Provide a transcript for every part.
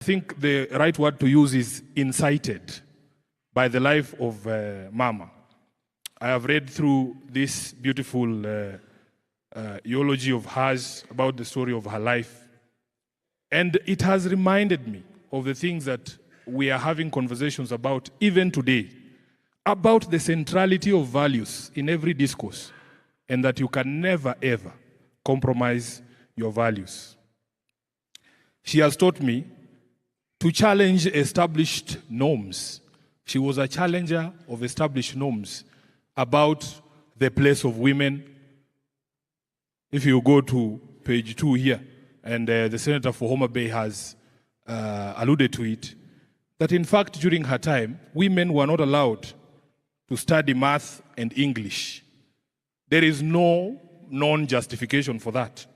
I think the right word to use is incited by the life of Mama. I have read through this beautiful eulogy of hers about the story of her life. And it has reminded me of the things that we are having conversations about even today, about the centrality of values in every discourse, and that you can never, ever compromise your values. She has taught me to challenge established norms. She was a challenger of established norms about the place of women. If you go to page 2 here, and the Senator for Homa Bay has alluded to it, that in fact during her time, women were not allowed to study math and English. There is no non-justification for that.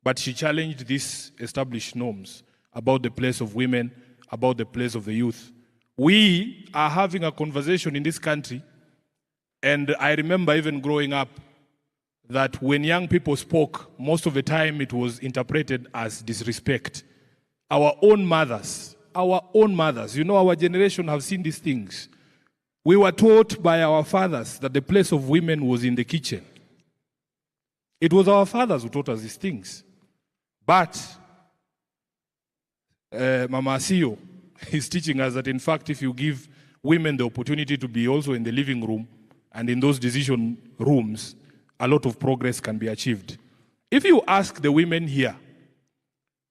But she challenged these established norms about the place of women, about the place of the youth. We are having a conversation in this country, and I remember even growing up that when young people spoke, most of the time it was interpreted as disrespect. Our own mothers, you know, our generation have seen these things. We were taught by our fathers that the place of women was in the kitchen. It was our fathers who taught us these things. But Mama Asio is teaching us that in fact if you give women the opportunity to be also in the living room and in those decision rooms, a lot of progress can be achieved. If you ask the women here,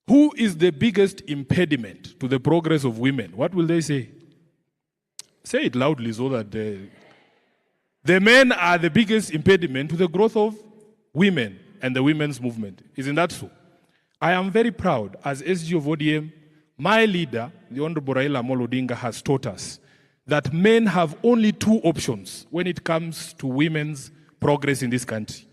who is the biggest impediment to the progress of women, what will they say? Say it loudly so that the men are the biggest impediment to the growth of women and the women's movement. Isn't that so? I am very proud as SG of ODM, my leader, the Honorable Raila Amolo Odinga, has taught us that men have only 2 options when it comes to women's progress in this country.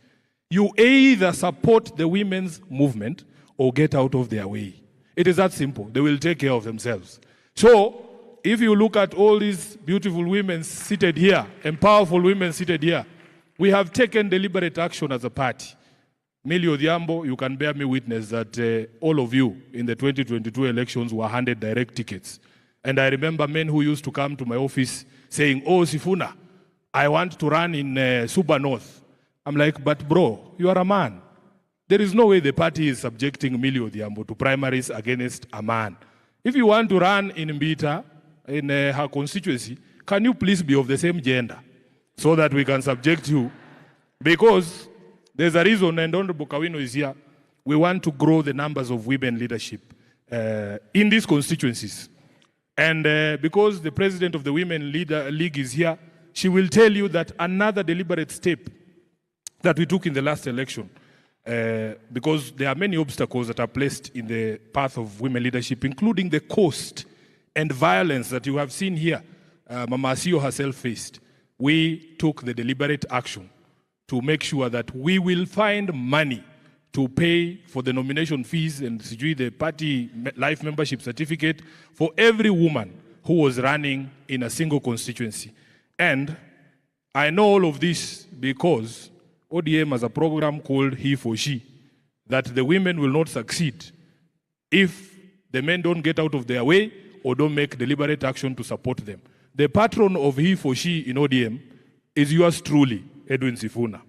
You either support the women's movement or get out of their way. It is that simple. They will take care of themselves. So, if you look at all these beautiful women seated here, and powerful women seated here, we have taken deliberate action as a party. Millie Odhiambo, you can bear me witness that all of you in the 2022 elections were handed direct tickets. And I remember men who used to come to my office saying, oh, Sifuna, I want to run in Suba North. I'm like, but bro, you are a man. There is no way the party is subjecting Millie Odhiambo to primaries against a man. If you want to run in Mbita, in her constituency, can you please be of the same gender so that we can subject you? Because there's a reason, and Honorable Kawino is here, we want to grow the numbers of women leadership in these constituencies. And because the president of the Women League is here, she will tell you that another deliberate step that we took in the last election, because there are many obstacles that are placed in the path of women leadership, including the cost and violence that you have seen here, Mama Asio herself faced. We took the deliberate action to make sure that we will find money to pay for the nomination fees and the party life membership certificate for every woman who was running in a single constituency. And I know all of this because ODM has a program called He for She, that the women will not succeed if the men don't get out of their way or don't make deliberate action to support them. The patron of He for She in ODM is yours truly, Edwin Sifuna.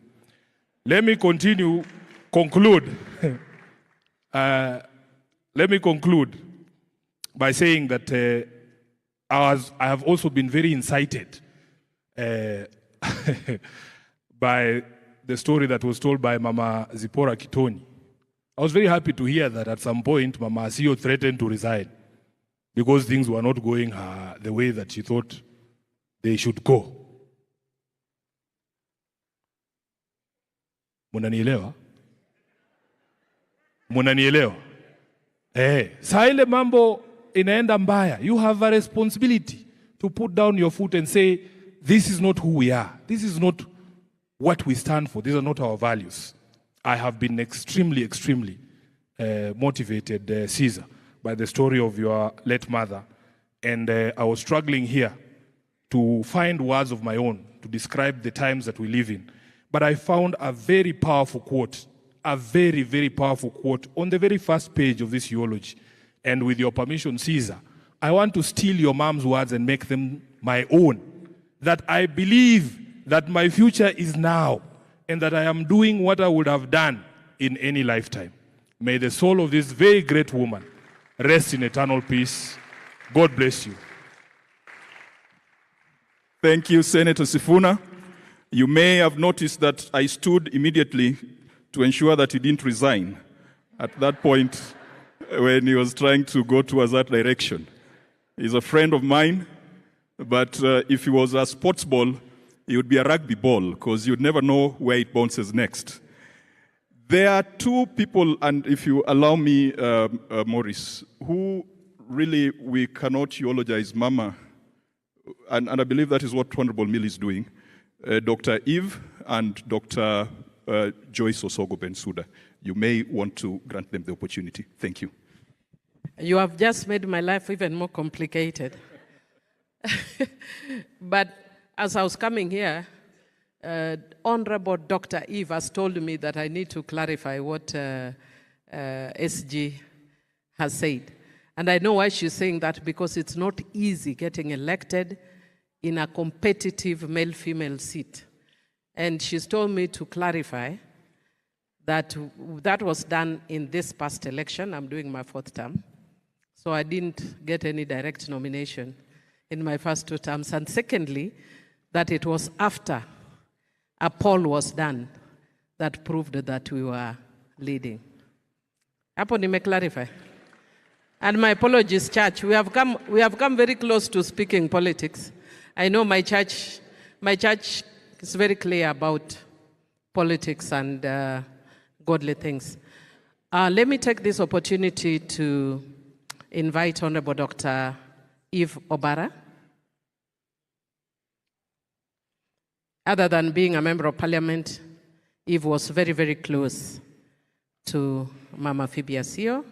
Let me conclude by saying that I have also been very incited by the story that was told by Mama Zipporah Kitoni. I was very happy to hear that at some point Mama Asio threatened to resign because things were not going the way that she thought they should go. Munanielewa? Munanielewa? Saa ile mambo inaenda mbaya, you have a responsibility to put down your foot and say, this is not who we are. This is not what we stand for. These are not our values. I have been extremely motivated, Caesar, by the story of your late mother. And I was struggling here to find words of my own to describe the times that we live in. But I found a very powerful quote, a very powerful quote on the very first page of this eulogy. And with your permission, Caesar, I want to steal your mom's words and make them my own. That I believe that my future is now and that I am doing what I would have done in any lifetime. May the soul of this very great woman rest in eternal peace. God bless you. Thank you, Senator Sifuna. You may have noticed that I stood immediately to ensure that he didn't resign at that point when he was trying to go towards that direction. He's a friend of mine, but if he was a sports ball, it would be a rugby ball, because you'd never know where it bounces next. There are two people, and if you allow me, Maurice, who really we cannot eulogize Mama, and I believe that is what Honorable Mill is doing, Dr. Eve and Dr. Joyce Osogo Bensuda. You may want to grant them the opportunity. Thank you. You have just made my life even more complicated. But as I was coming here, Honorable Dr. Eve has told me that I need to clarify what SG has said. And I know why she's saying that, because it's not easy getting elected in a competitive male-female seat. And she's told me to clarify that that was done in this past election. I'm doing my 4th term. So I didn't get any direct nomination in my first 2 terms. And secondly, that it was after a poll was done that proved that we were leading. Hapo nimeclarify. And my apologies, church. We have come very close to speaking politics. I know my church is very clear about politics and godly things. Let me take this opportunity to invite Honorable Dr. Eve Obara. Other than being a member of parliament, Eve was very, very close to Mama Phoebe Asio.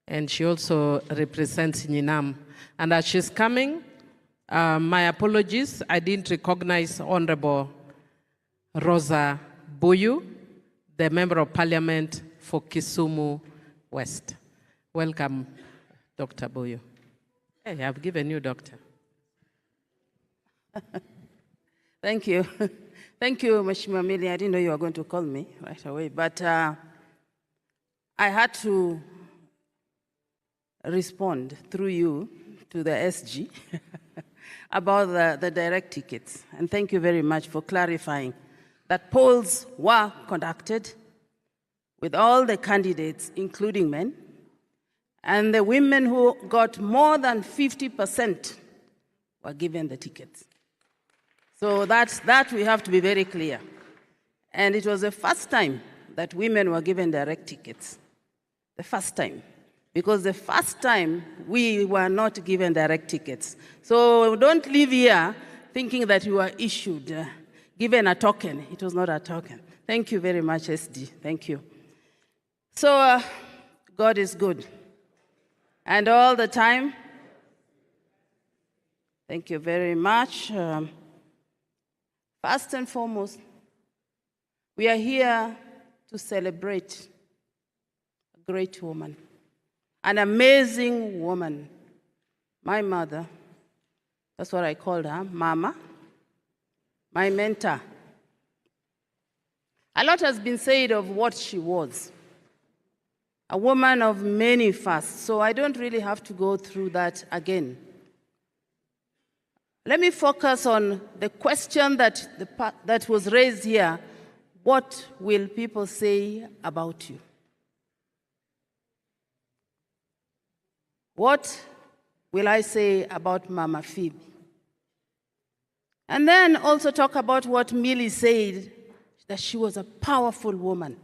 And she also represents Nyinam. And as she's coming, my apologies, I didn't recognize Honorable Rosa Buyu, the Member of Parliament for Kisumu West. Welcome, Dr. Buyu. Hey, I've given you doctor. Thank you. Thank you, Mheshimiwa Mili. I didn't know you were going to call me right away, but I had to respond through you to the SG about the direct tickets. And thank you very much for clarifying that polls were conducted with all the candidates, including men, and the women who got more than 50% were given the tickets. So that we have to be very clear. And it was the first time that women were given direct tickets. The first time. Because the first time we were not given direct tickets. So don't leave here thinking that you were issued, given a token. It was not a token. Thank you very much, SD. Thank you. So God is good. And all the time, thank you very much. First and foremost, we are here to celebrate a great woman, an amazing woman. My mother, that's what I called her, Mama, my mentor. A lot has been said of what she was. A woman of many fasts, so I don't really have to go through that again. Let me focus on the question that was raised here. What will people say about you? What will I say about Mama Phoebe? And then also talk about what Millie said, that she was a powerful woman.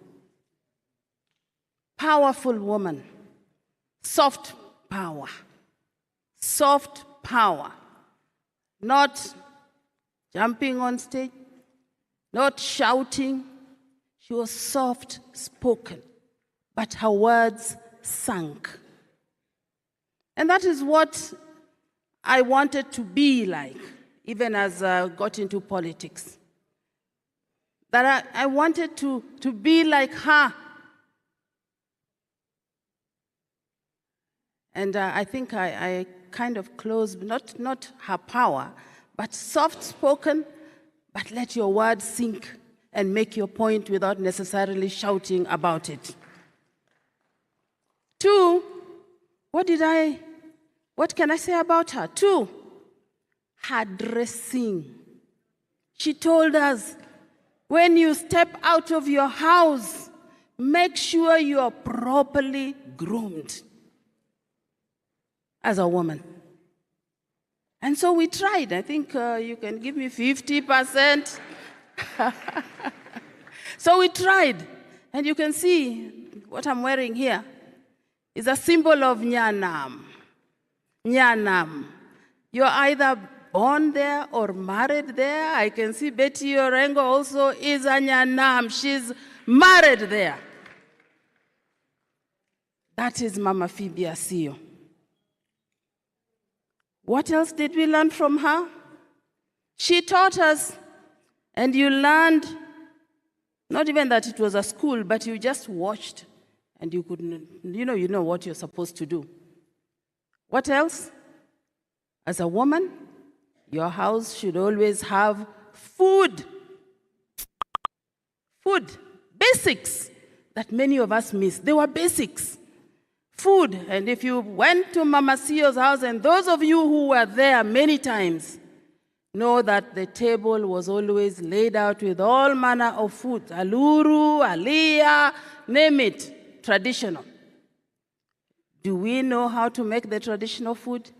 Powerful woman. Soft power. Soft power. Not jumping on stage, not shouting. She was soft-spoken, but her words sank. And that is what I wanted to be like, even as I got into politics. That I wanted to be like her. And I think I kind of close, not her power, but soft-spoken, but let your words sink and make your point without necessarily shouting about it. 2, what can I say about her? 2, her dressing. She told us, when you step out of your house, make sure you are properly groomed as a woman. And so we tried. I think you can give me 50%. So we tried. And you can see what I'm wearing here is a symbol of Nyanam. Nyanam. You're either born there or married there. I can see Betty Orengo also is a Nyanam. She's married there. That is Mama Phoebe Asio. What else did we learn from her? She taught us, and you learned, not even that it was a school, but you just watched, and you couldn't, you know what you're supposed to do. What else? As a woman, your house should always have food. Food, basics that many of us miss. They were basics. Food, and if you went to Mama Sio's house, and those of you who were there many times, know that the table was always laid out with all manner of food. Aluru, alia, name it, traditional. Do we know how to make the traditional food?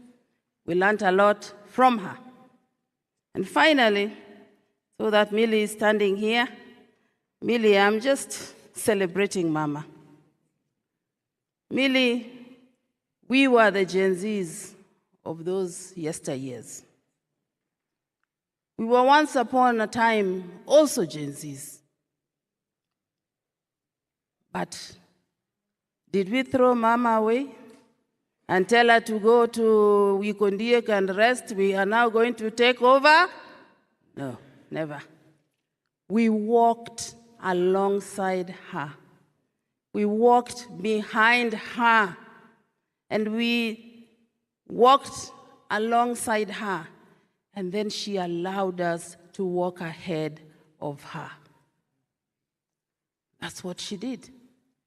We learned a lot from her. And finally, so that Millie is standing here, Millie, I'm just celebrating Mama. Millie, we were the Gen Zs of those yesteryears. We were once upon a time also Gen Zs. But did we throw Mama away and tell her to go to Wikondiek and rest? We are now going to take over? No, never. We walked alongside her. We walked behind her, and we walked alongside her, and then she allowed us to walk ahead of her. That's what she did.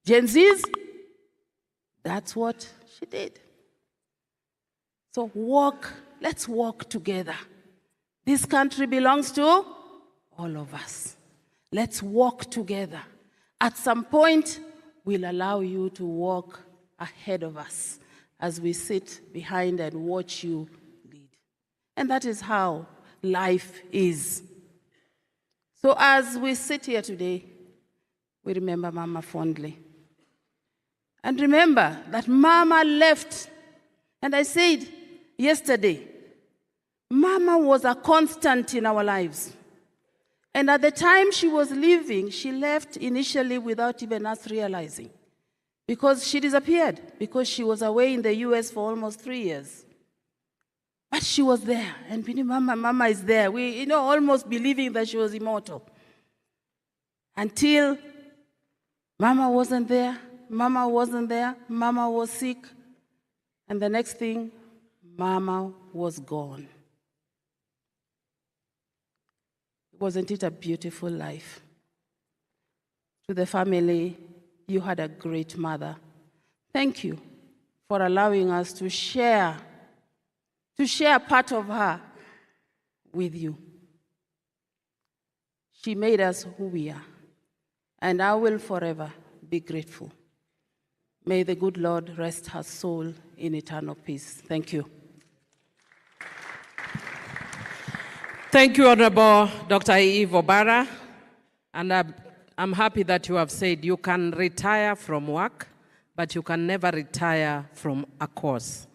Gen Zs, that's what she did. So let's walk together. This country belongs to all of us. Let's walk together. At some point, we'll allow you to walk ahead of us as we sit behind and watch you lead. And that is how life is. So as we sit here today, we remember Mama fondly. And remember that Mama left. And I said yesterday, Mama was a constant in our lives. And at the time she was leaving, she left initially without even us realizing. Because she disappeared, because she was away in the US for almost 3 years. But she was there, and we knew Mama is there. We, almost believing that she was immortal. Until Mama wasn't there, Mama was sick. And the next thing, Mama was gone. Wasn't it a beautiful life? To the family, you had a great mother. Thank you for allowing us to share part of her with you. She made us who we are, and I will forever be grateful. May the good Lord rest her soul in eternal peace. Thank you. Thank you, Honorable Dr. Eve Obara. And I'm happy that you have said you can retire from work, but you can never retire from a cause.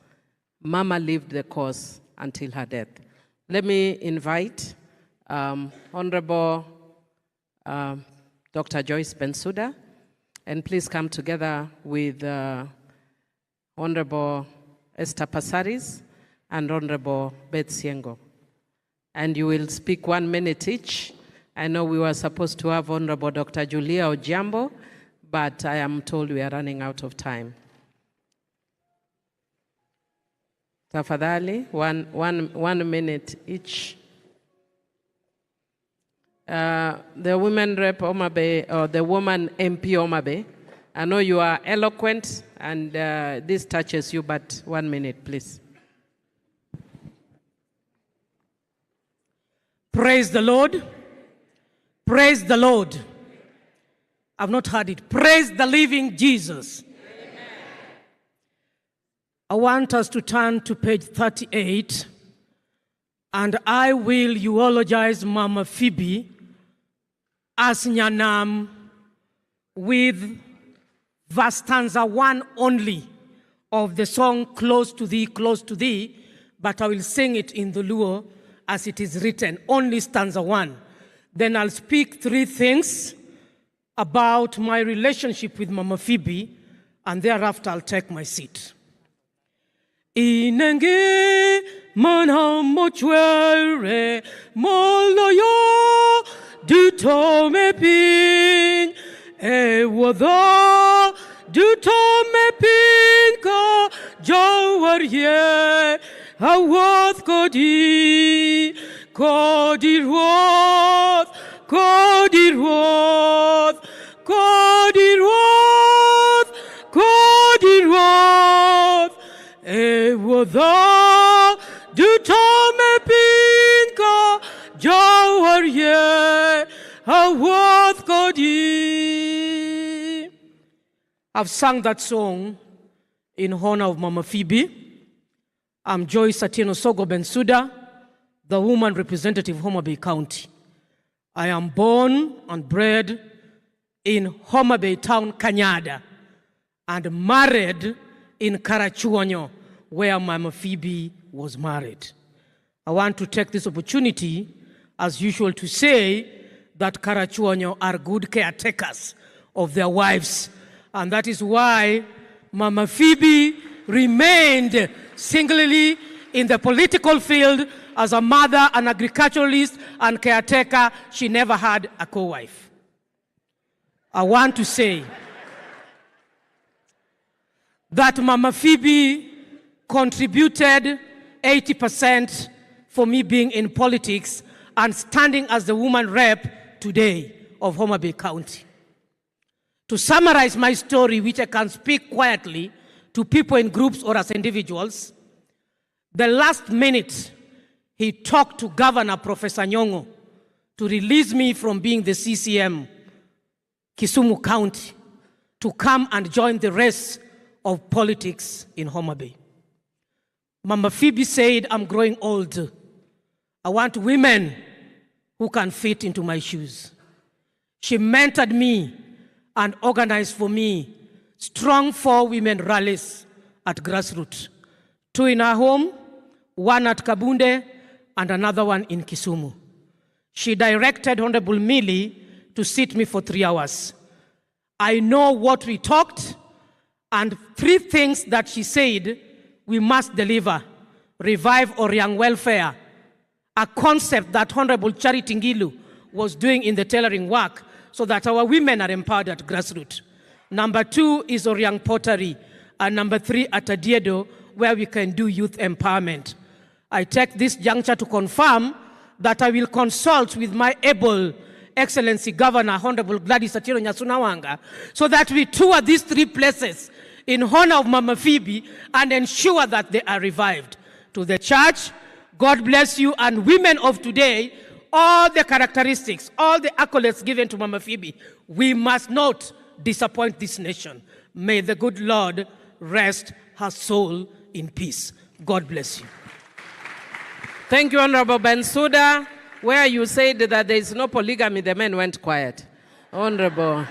Mama lived the cause until her death. Let me invite Honorable Dr. Joyce Bensouda, and please come together with Honorable Esther Passaris and Honorable Beth Siengo. And you will speak 1 minute each. I know we were supposed to have Honorable Dr. Julia Ojambo, but I am told we are running out of time. Tafadhali, one minute each. The women rep Homa Bay, or the woman MP Homa Bay, I know you are eloquent and this touches you, but 1 minute, please. Praise the Lord. Praise the Lord. I've not heard it. Praise the living Jesus. Amen. I want us to turn to page 38, and I will eulogize Mama Phoebe as Nyanam with verse stanza 1 only of the song Close to Thee, but I will sing it in the Luo as it is written, only stanza 1. Then I'll speak 3 things about my relationship with Mama Phoebe, and thereafter I'll take my seat. Inenge mana mochwere moloyo duto me pin e wodo duto me pin ko jawarye awoth kodi kodirwoth kodirwoth kodirwoth kodirwoth e wodo duto me pin ko jawarye awoth kodi. I've sung that song in honor of Mama Phoebe. I'm Joyce Atieno Sogo Bensuda, the woman representative of Homa Bay County. I am born and bred in Homa Bay town, Kanyada, and married in Karachuonyo, where Mama Phoebe was married. I want to take this opportunity, as usual, to say that Karachuonyo are good caretakers of their wives, and that is why Mama Phoebe remained singly in the political field as a mother, an agriculturalist, and caretaker. She never had a co-wife. I want to say that Mama Phoebe contributed 80% for me being in politics and standing as the woman rep today of Homa Bay County. To summarize my story, which I can speak quietly to people in groups or as individuals, the last minute he talked to Governor Professor Nyong'o to release me from being the CCM Kisumu County to come and join the rest of politics in Homa Bay. Mama Phoebe said, I'm growing old. I want women who can fit into my shoes. She mentored me and organized for me strong 4 women rallies at grassroots. 2 in her home, 1 at Kabunde, and another one in Kisumu. She directed Honorable Millie to sit me for 3 hours. I know what we talked, and 3 things that she said we must deliver. Revive Oriang welfare, a concept that Honorable Charity Ngilu was doing in the tailoring work so that our women are empowered at grassroots. Number 2 is Oriang pottery, and number 3 at Adiedo, where we can do youth empowerment. I take this juncture to confirm that I will consult with my able Excellency Governor, Honorable Gladys Atieno Nyasunawanga, so that we tour these 3 places in honor of Mama Phoebe and ensure that they are revived. To the church, God bless you, and women of today, all the characteristics, all the accolades given to Mama Phoebe, we must not disappoint this nation. May the good Lord rest her soul in peace. God bless you. Thank you, Honorable Bensouda. Where you said that there is no polygamy, the men went quiet. Honorable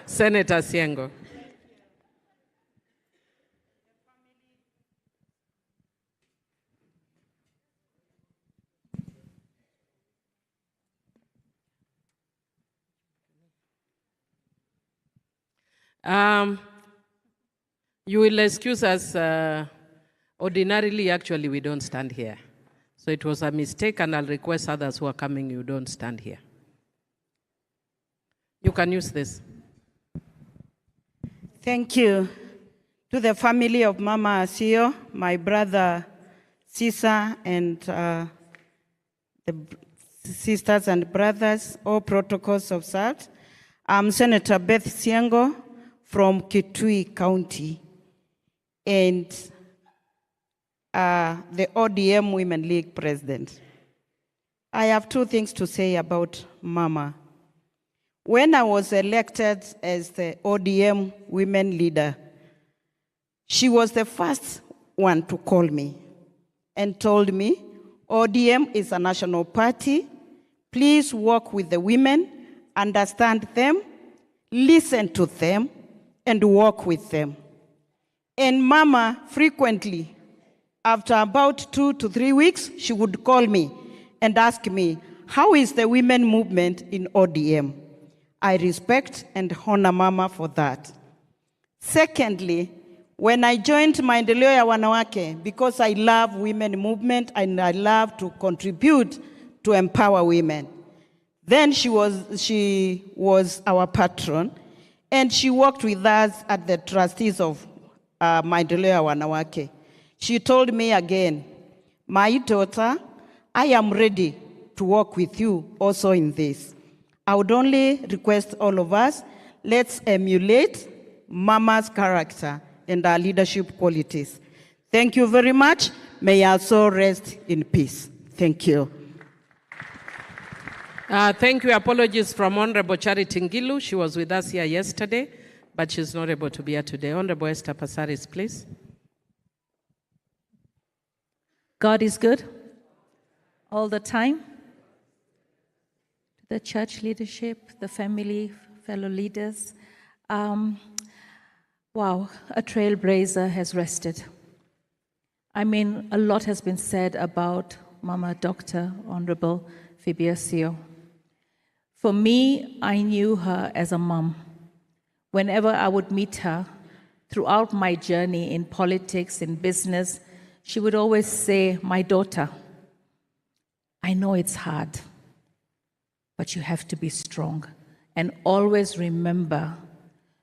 Senator Siengo. You will excuse us. Ordinarily, actually, we don't stand here. So it was a mistake, and I'll request others who are coming, you don't stand here. You can use this. Thank you. To the family of Mama Asio, my brother Sisa, and the sisters and brothers, all protocols observed. I'm Senator Beth Siengo from Kitui County, and the ODM Women League president. I have two things to say about Mama. When I was elected as the ODM women leader, she was the first one to call me and told me, ODM is a national party. Please work with the women, understand them, listen to them, and work with them. And Mama frequently, after about 2 to 3 weeks, she would call me and ask me, how is the women movement in ODM? I respect and honor Mama for that. Secondly, when I joined Maendeleo ya Wanawake, because I love women movement and I love to contribute to empower women, then she was our patron, and she worked with us at the trustees of Maendeleo ya Wanawake. She told me again, my daughter, I am ready to work with you also in this. I would only request all of us, let's emulate Mama's character and our leadership qualities. Thank you very much. May our soul rest in peace. Thank you. Thank you. Apologies from Honorable Charity Ngilu. She was with us here yesterday, but she's not able to be here today. Honorable Esther Passaris, please. God is good all the time. The church leadership, the family, fellow leaders. Wow, a trailblazer has rested. I mean, a lot has been said about Mama Dr. Honorable Phoebe Asio. For me, I knew her as a mom. Whenever I would meet her, throughout my journey in politics, in business, she would always say, my daughter, I know it's hard, but you have to be strong. And always remember,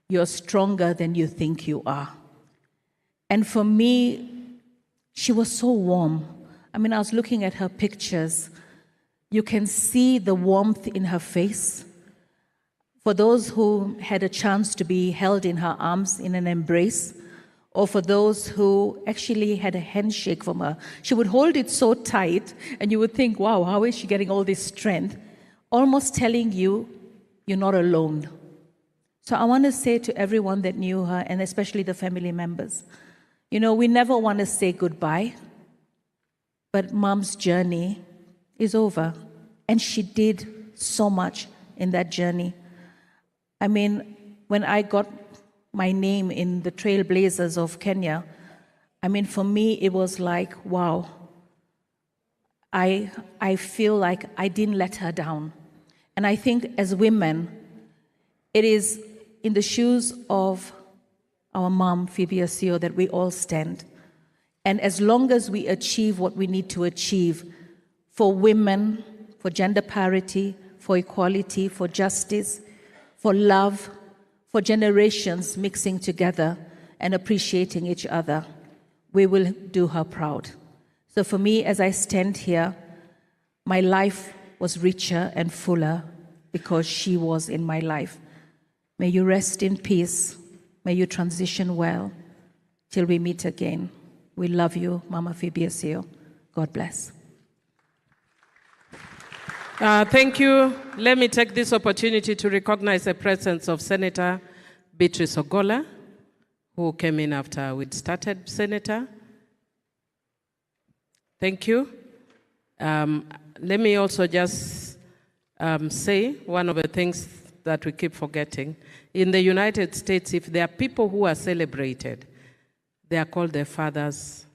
you're stronger than you think you are. And for me, she was so warm. I mean, I was looking at her pictures. You can see the warmth in her face. For those who had a chance to be held in her arms in an embrace, or for those who actually had a handshake from her, she would hold it so tight, and you would think, wow, how is she getting all this strength? Almost telling you, you're not alone. So I want to say to everyone that knew her, and especially the family members, you know, we never want to say goodbye, but Mom's journey is over. And she did so much in that journey. I mean, when I got my name in the Trailblazers of Kenya, I mean, for me, it was like, wow, I feel like I didn't let her down. And I think as women, it is in the shoes of our mom, Phoebe Asio, that we all stand. And as long as we achieve what we need to achieve for women, for gender parity, for equality, for justice, for love, for generations mixing together and appreciating each other, we will do her proud. So for me, as I stand here, my life was richer and fuller because she was in my life. May you rest in peace. May you transition well till we meet again. We love you, Mama Phoebe Asio. God bless. Thank you. Let me take this opportunity to recognize the presence of Senator Beatrice Ogola, who came in after we'd started, Senator. Thank you. Let me also just say one of the things that we keep forgetting. In the United States, if there are people who are celebrated, they are called the fathers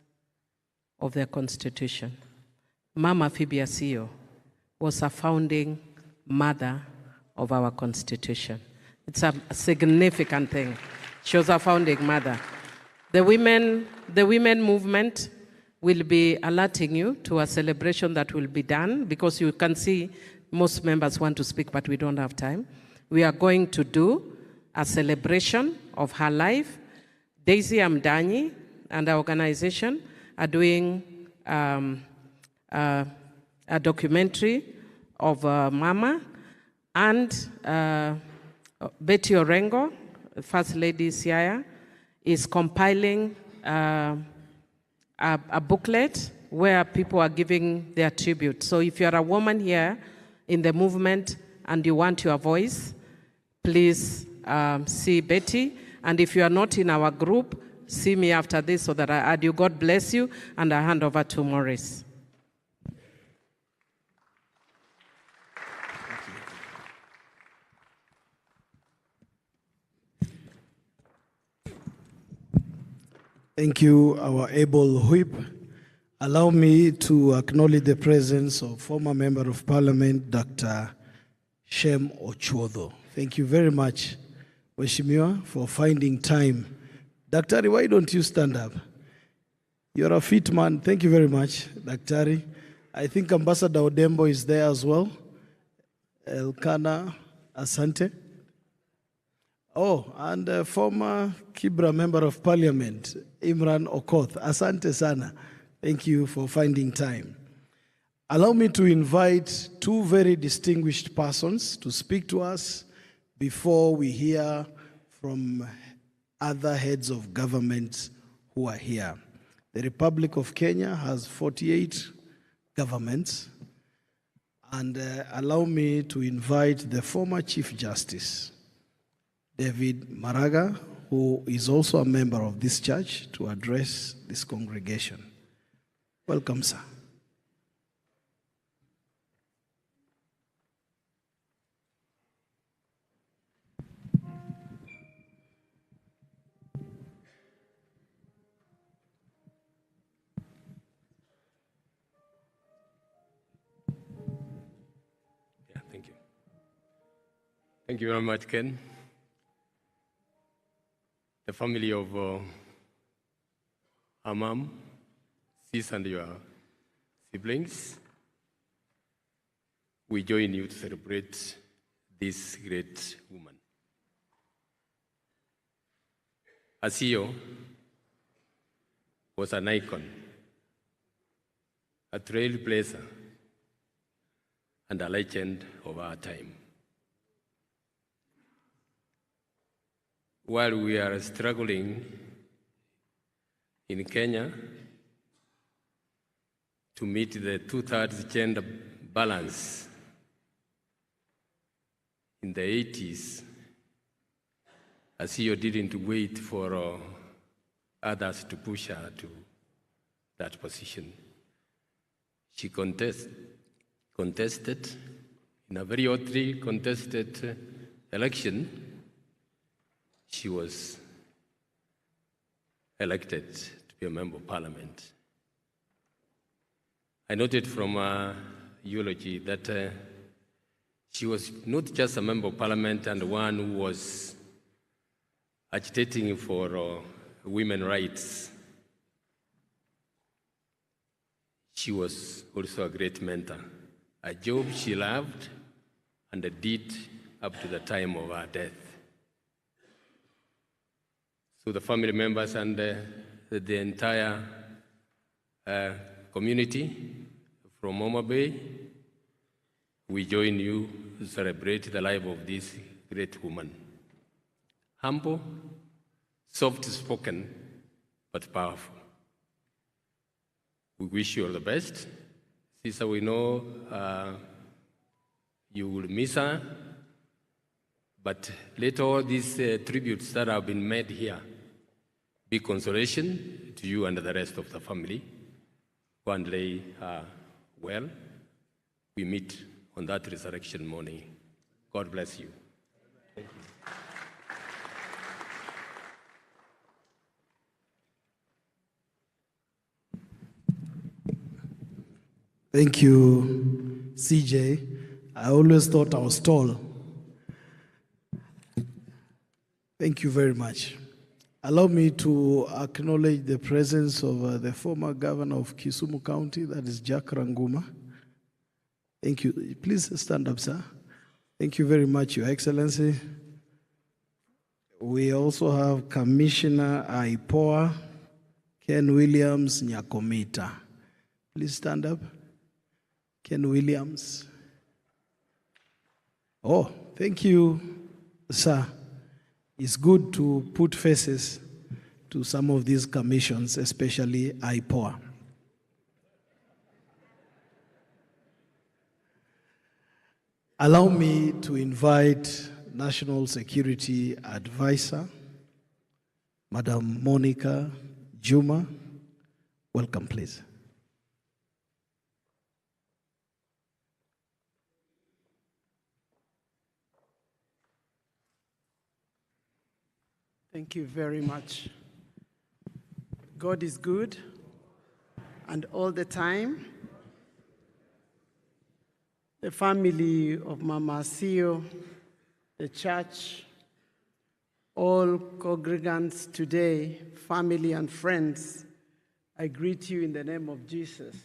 of their Constitution. Mama Phoebe Asio was a founding mother of our Constitution. It's a significant thing. She was a founding mother. The women movement will be alerting you to a celebration that will be done, because you can see most members want to speak, but we don't have time. We are going to do a celebration of her life Daisy Amdanyi and our organization are doing a documentary of Mama, and Betty Orengo, First Lady Siaya, is compiling a booklet where people are giving their tribute. So if you're a woman here in the movement and you want your voice, please see Betty. And if you are not in our group, see me after this so that I add you. God bless you, and I hand over to Maurice. Thank you, our able whip. Allow me to acknowledge the presence of former Member of Parliament, Dr. Shem Ochuodho. Thank you very much, Mheshimiwa, for finding time. Daktari, why don't you stand up? You're a fit man. Thank you very much, Daktari. I think Ambassador Odembo is there as well. Elkana Asante. Oh, and former Kibra Member of Parliament, Imran Okoth. Asante sana. Thank you for finding time. Allow me to invite two very distinguished persons to speak to us before we hear from other heads of government who are here. The Republic of Kenya has 48 governments. And allow me to invite the former Chief Justice, David Maraga, who is also a member of this church, to address this congregation. Welcome, sir. Yeah, thank you. Thank you very much, Ken. The family of our mom, sis, and your siblings, we join you to celebrate this great woman. Asio was an icon, a trailblazer, and a legend of our time. While we are struggling in Kenya to meet the 2/3 gender balance in the 80s, Asio didn't wait for others to push her to that position. She contested in a very hotly contested election. She was elected to be a member of parliament. I noted from her eulogy that she was not just a member of parliament and one who was agitating for women's rights. She was also a great mentor, a job she loved and did up to the time of her death. So the family members and the entire community from Homa Bay, we join you to celebrate the life of this great woman. Humble, soft-spoken, but powerful. We wish you all the best. Sister, we know you will miss her, but let all these tributes that have been made here be consolation to you and the rest of the family. Go and lay well. We meet on that resurrection morning. God bless you. Thank you. Thank you, CJ. I always thought I was tall. Thank you very much. Allow me to acknowledge the presence of the former governor of Kisumu County, that is Jack Ranguma. Thank you. Please stand up, sir. Thank you very much, Your Excellency. We also have Commissioner Aipoa, Ken Williams Nyakomita. Please stand up. Ken Williams. Oh, thank you, sir. It's good to put faces to some of these commissions, especially IPOA. Allow me to invite National Security Advisor, Madam Monica Juma. Welcome, please. Thank you very much. God is good, and all the time. The family of Mama Sio, the church, all congregants today, family and friends, I greet you in the name of Jesus.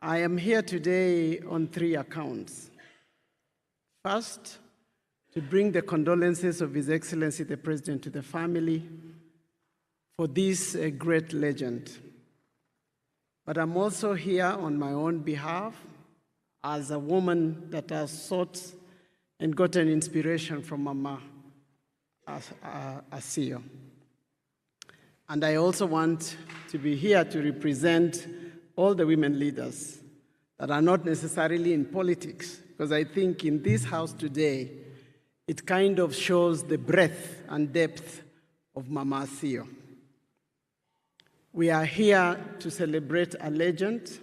I am here today on 3 accounts. First, to bring the condolences of His Excellency the President to the family for this great legend. But I'm also here on my own behalf as a woman that has sought and gotten inspiration from Mama Asio. And I also want to be here to represent all the women leaders that are not necessarily in politics, because I think in this house today, it kind of shows the breadth and depth of Mama Asio. We are here to celebrate a legend,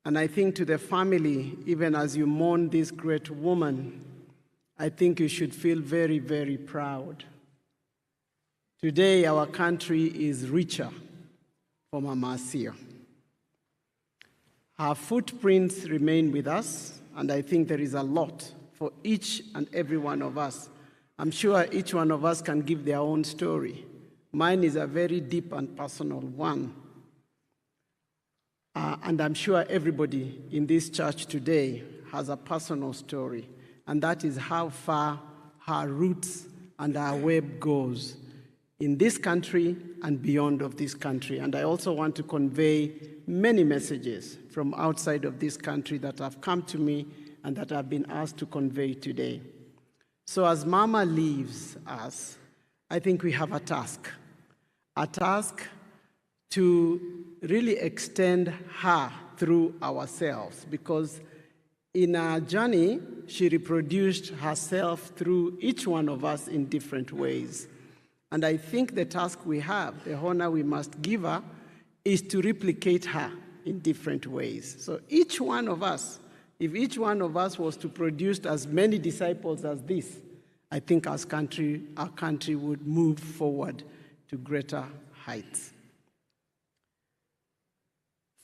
and I think to the family, even as you mourn this great woman, I think you should feel very, very proud. Today, our country is richer for Mama Asio. Her footprints remain with us, and I think there is a lot for each and every one of us. I'm sure each one of us can give their own story. Mine is a very deep and personal one. And I'm sure everybody in this church today has a personal story, and that is how far her roots and her web goes in this country and beyond of this country. And I also want to convey many messages from outside of this country that have come to me and that I've been asked to convey today. So as Mama leaves us, I think we have a task to really extend her through ourselves, because in our journey, she reproduced herself through each one of us in different ways. And I think the task we have, the honor we must give her, is to replicate her in different ways. So each one of us, if each one of us was to produce as many disciples as this, I think our country would move forward to greater heights.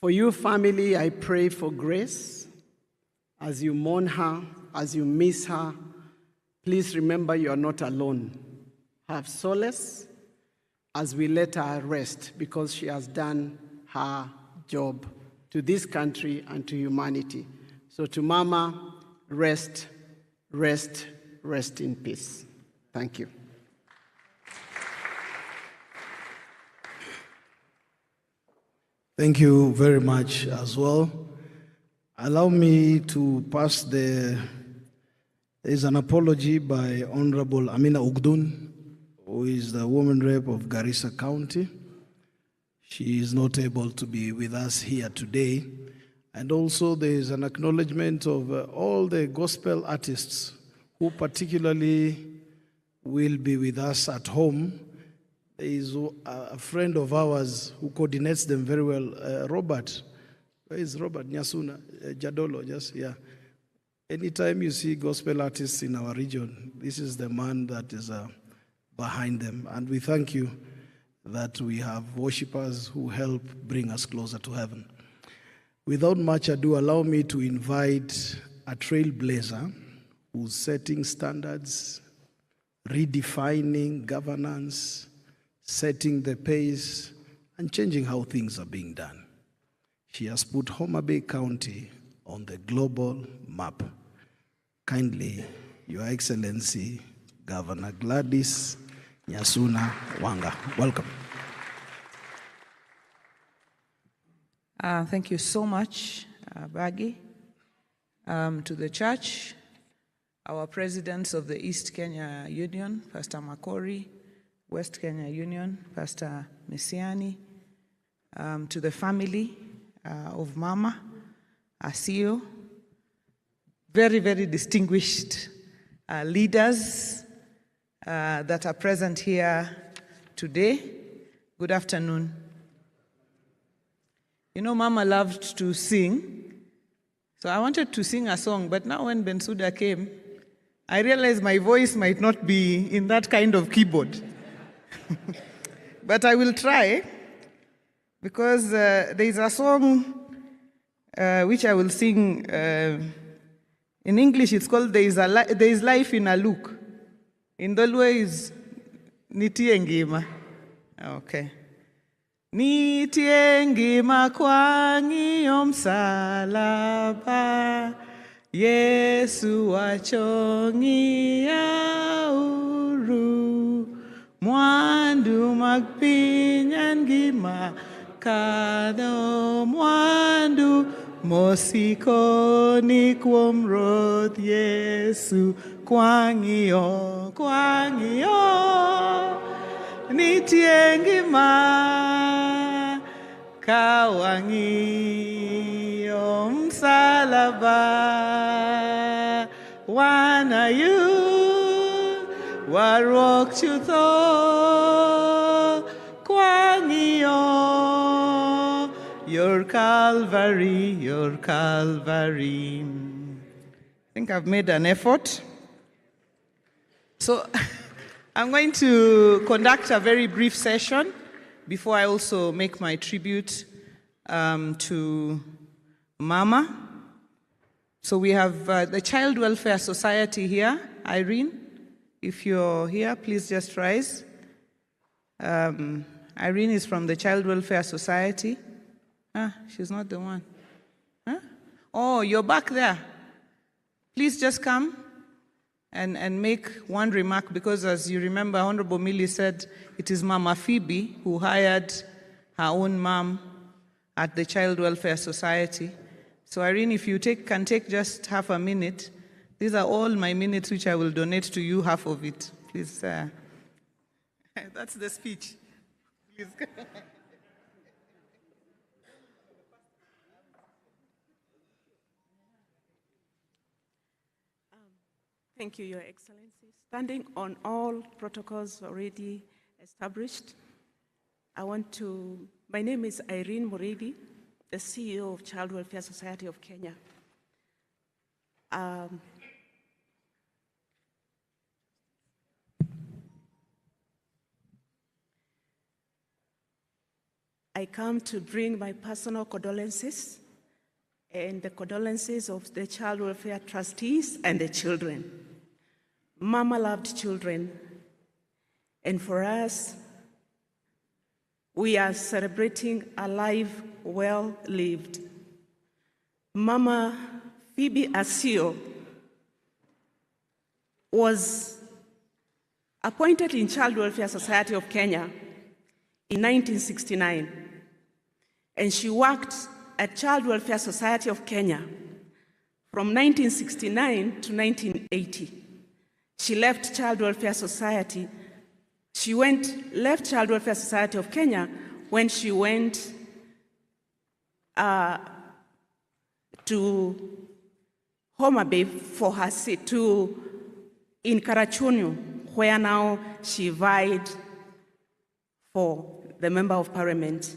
For you, family, I pray for grace. As you mourn her, as you miss her, please remember you are not alone. Have solace as we let her rest, because she has done her job to this country and to humanity. So to Mama, rest, rest, rest in peace. Thank you. Thank you very much as well. Allow me to pass there is an apology by Honorable Amina Ugdun, who is the woman rep of Garissa County. She is not able to be with us here today. And also there is an acknowledgement of all the gospel artists who particularly will be with us at home. There is a friend of ours who coordinates them very well, Robert. Where is Robert? Nyasuna, Jadolo, just, yeah. Anytime you see gospel artists in our region, this is the man that is behind them. And we thank you that we have worshipers who help bring us closer to heaven. Without much ado, allow me to invite a trailblazer who's setting standards, redefining governance, setting the pace, and changing how things are being done. She has put Homa Bay County on the global map. Kindly, Your Excellency, Governor Gladys Nyasuna Wanga. Welcome. Thank you so much, Bagi, to the church, our presidents of the East Kenya Union, Pastor Makori, West Kenya Union, Pastor Mesiani, to the family of Mama Asio, very, very distinguished leaders that are present here today. Good afternoon. You know, Mama loved to sing, so I wanted to sing a song, but now when Bensouda came, I realized my voice might not be in that kind of keyboard. But I will try, because there is a song which I will sing. In English, it's called There is Life in a Look. In the way is Nitiengima. Okay. Nitiengima kwangi yomsalaba, Yesu wachongi ya uru, mwandu magpinyan gima kado mwandu, mosikoni kuom Ruoth Yesu kwang'iyo nitie ngima ka wang'iyo msalaba, wanayu warwok chutho kwang'iyo your Calvary. I think I've made an effort. So I'm going to conduct a very brief session before I also make my tribute to Mama. So we have the Child Welfare Society here. Irene, if you're here, please just rise. Irene is from the Child Welfare Society. She's not the one. Huh? Oh, you're back there. Please just come and make one remark, because as you remember, Honorable Millie said it is Mama Phoebe who hired her own mom at the Child Welfare Society. So Irene, if you can take just half a minute. These are all my minutes which I will donate to you, half of it. Please. That's the speech. Please. Thank you, Your Excellency. Standing on all protocols already established, my name is Irene Muridi, the CEO of Child Welfare Society of Kenya. I come to bring my personal condolences and the condolences of the child welfare trustees and the children. Mama loved children, and for us, we are celebrating a life well lived. Mama Phoebe Asio was appointed in Child Welfare Society of Kenya in 1969, and she worked at Child Welfare Society of Kenya from 1969 to 1980. She left Child Welfare Society. Left Child Welfare Society of Kenya when she went to Homa Bay for her seat in Karachunyu, where now she vied for the Member of Parliament.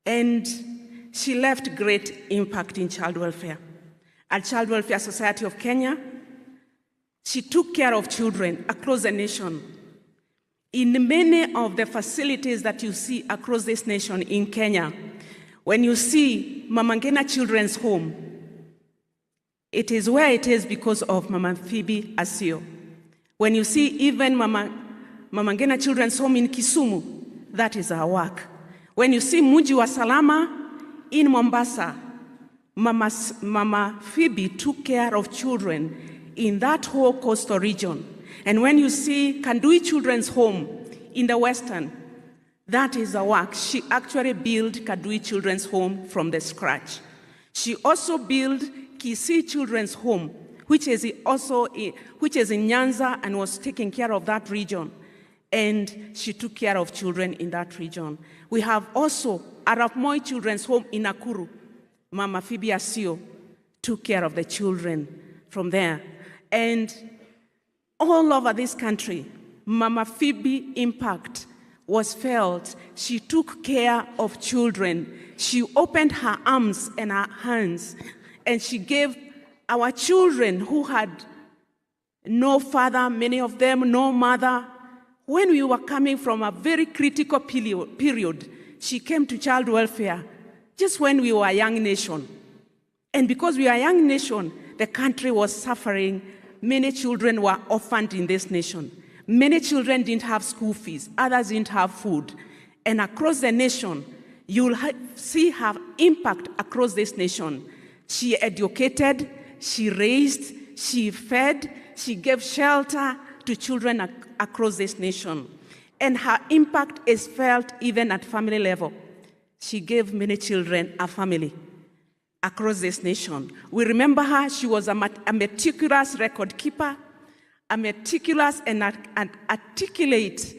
And she left great impact in child welfare. At Child Welfare Society of Kenya, she took care of children across the nation. In many of the facilities that you see across this nation in Kenya, when you see Mama Ngina Children's Home, it is where it is because of Mama Phoebe Asio. When you see even Mama Ngina Children's Home in Kisumu, that is our work. When you see Muji wa Salama in Mombasa, Mama Phoebe took care of children in that whole coastal region. And when you see Kandui Children's Home in the Western, that is a work. She actually built Kandui Children's Home from the scratch. She also built Kisii Children's Home, which is in Nyanza and was taking care of that region. And she took care of children in that region. We have also Arap Moi Children's Home in Nakuru. Mama Phoebe Asio took care of the children from there. And all over this country, Mama Phoebe impact was felt. She took care of children. She opened her arms and her hands, and she gave our children who had no father, many of them, no mother. When we were coming from a very critical period, she came to child welfare just when we were a young nation. And because we are a young nation, the country was suffering. Many children were orphaned in this nation. Many children didn't have school fees. Others didn't have food. And across the nation, you'll see her impact across this nation. She educated, she raised, she fed, she gave shelter to children across this nation. And her impact is felt even at family level. She gave many children a family across this nation. We remember her. She was a meticulous record keeper, a meticulous and articulate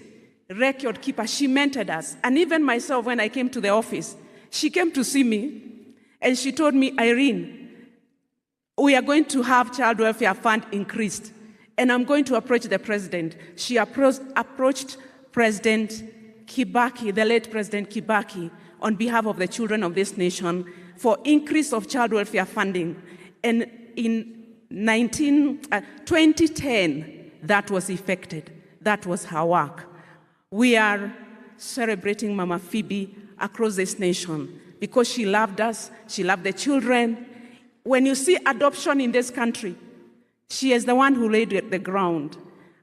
record keeper. She mentored us. And even myself, when I came to the office, she came to see me and she told me, Irene, we are going to have child welfare fund increased, and I'm going to approach the president. She approached President Kibaki, the late President Kibaki, on behalf of the children of this nation for increase of child welfare funding. And in 2010, that was effected. That was her work. We are celebrating Mama Phoebe across this nation because she loved us, she loved the children. When you see adoption in this country, she is the one who laid the ground.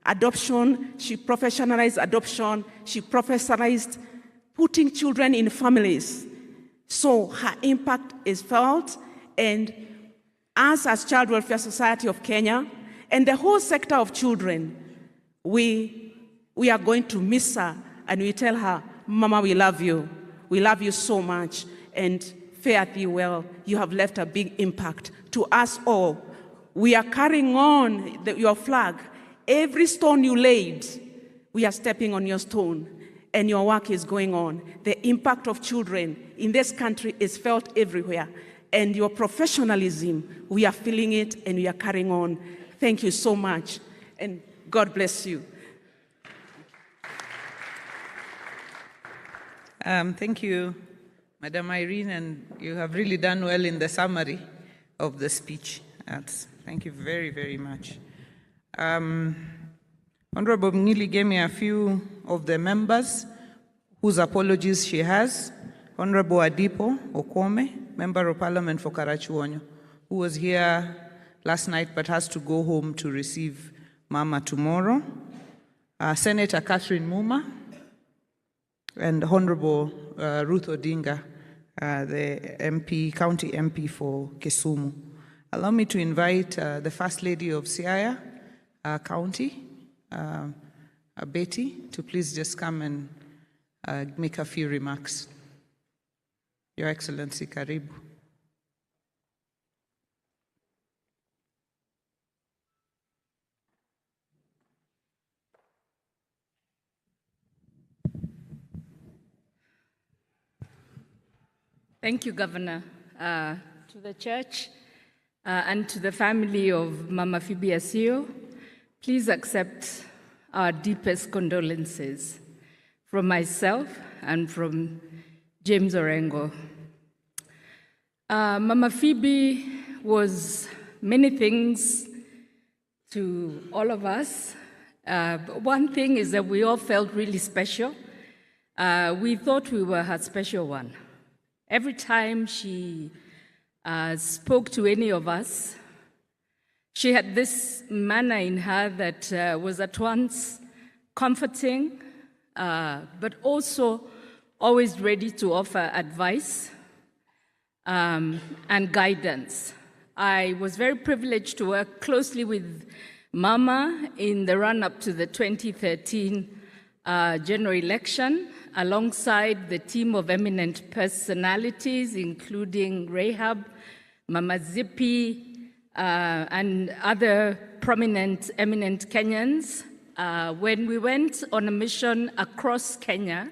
Adoption, she professionalized adoption, she professionalized putting children in families. So her impact is felt, and us as Child Welfare Society of Kenya and the whole sector of children, we are going to miss her, and we tell her, Mama, we love you so much, and fare thee well. You have left a big impact to us all. We are carrying on your flag. Every stone you laid, we are stepping on your stone, and your work is going on. The impact of children in this country is felt everywhere, and your professionalism, we are feeling it, and we are carrying on. Thank you so much, and God bless you. Thank you, Madam Irene, and you have really done well in the summary of the speech. Thank you very, very much. Honorable Mngili gave me a few of the members whose apologies she has. Honorable Adipo Okome, Member of Parliament for Karachuonyo, who was here last night but has to go home to receive Mama tomorrow. Senator Catherine Muma, and Honorable Ruth Odinga, the MP, County MP for Kisumu. Allow me to invite the First Lady of Siaya County, Betty, to please just come and make a few remarks. Your Excellency, karibu. Thank you, Governor. To the church and to the family of Mama Phoebe Asio, please accept our deepest condolences from myself and from James Orengo. Mama Phoebe was many things to all of us. But one thing is that we all felt really special. We thought we were her special one. Every time she spoke to any of us, she had this manner in her that was at once comforting, but also always ready to offer advice and guidance. I was very privileged to work closely with Mama, in the run-up to the 2013 general election, alongside the team of eminent personalities, including Rahab, Mama Zippy, and other prominent, eminent Kenyans, when we went on a mission across Kenya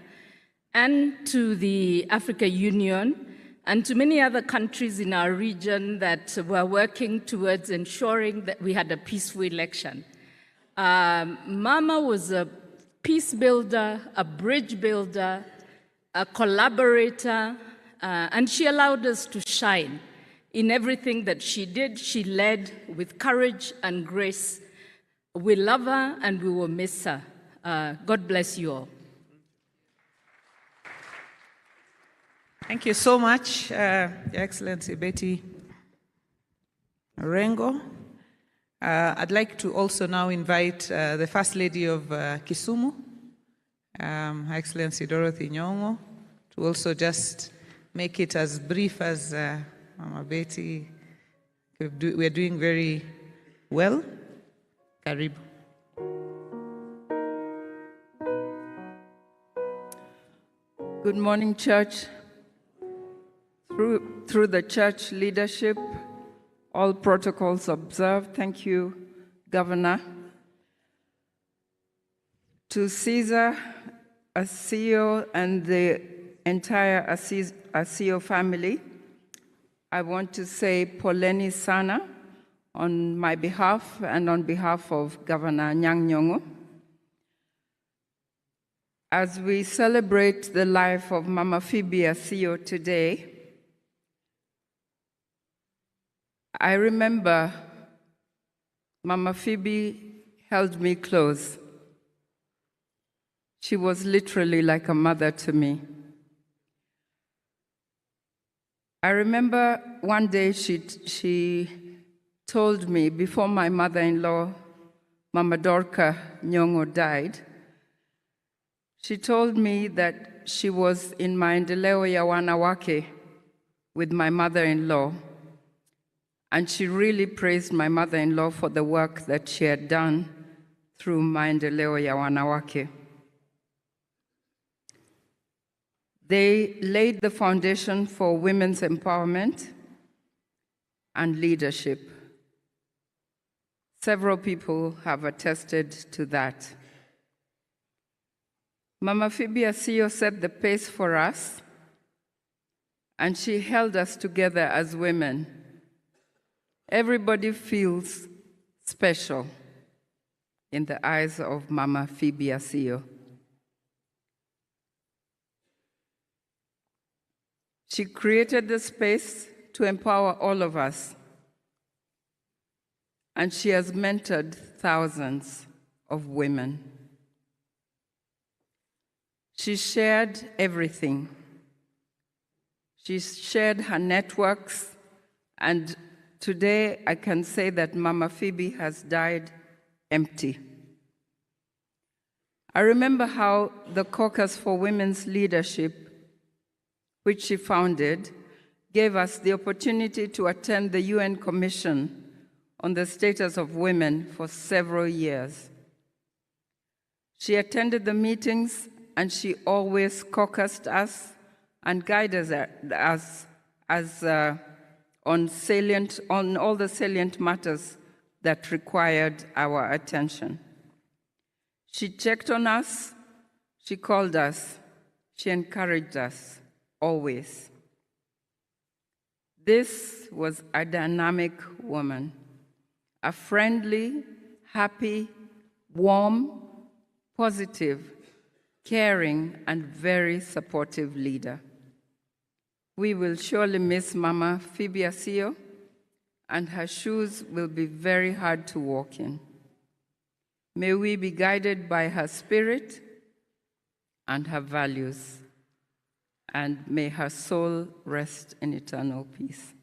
and to the African Union and to many other countries in our region that were working towards ensuring that we had a peaceful election. Mama was a peace builder, a bridge builder, a collaborator, and she allowed us to shine. In everything that she did, she led with courage and grace. We love her and we will miss her. God bless you all. Thank you so much, Your Excellency Betty Orengo. I'd like to also now invite the First Lady of Kisumu, Her Excellency Dorothy Nyong'o, to also just make it as brief as Mama Betty. We're doing very well. Karibu. Good morning, Church. Through the church leadership, all protocols observed. Thank you, Governor. To Caesar, Asio, and the entire Asio family, I want to say Poleni Sana on my behalf and on behalf of Governor Anyang' Nyong'o. As we celebrate the life of Mama Phoebe Asio today, I remember Mama Phoebe held me close. She was literally like a mother to me. I remember one day she told me, before my mother-in-law, Mama Dorka Nyong'o, died, she told me that she was in maendeleo ya wanawake with my mother-in-law. And she really praised my mother-in-law for the work that she had done through maendeleo ya wanawake. They laid the foundation for women's empowerment and leadership. Several people have attested to that. Mama Phoebe Asio set the pace for us, and she held us together as women. Everybody feels special in the eyes of Mama Phoebe Asio. She created the space to empower all of us, and she has mentored thousands of women. She shared everything. She shared her networks, and today I can say that Mama Phoebe has died empty. I remember how the Caucus for Women's Leadership, which she founded, gave us the opportunity to attend the UN Commission on the Status of Women for several years. She attended the meetings, and she always caucused us and guided us on all the salient matters that required our attention. She checked on us, she called us, she encouraged us, always. This was a dynamic woman, a friendly, happy, warm, positive, caring, and very supportive leader. We will surely miss Mama Phoebe Asio, and her shoes will be very hard to walk in. May we be guided by her spirit and her values, and may her soul rest in eternal peace.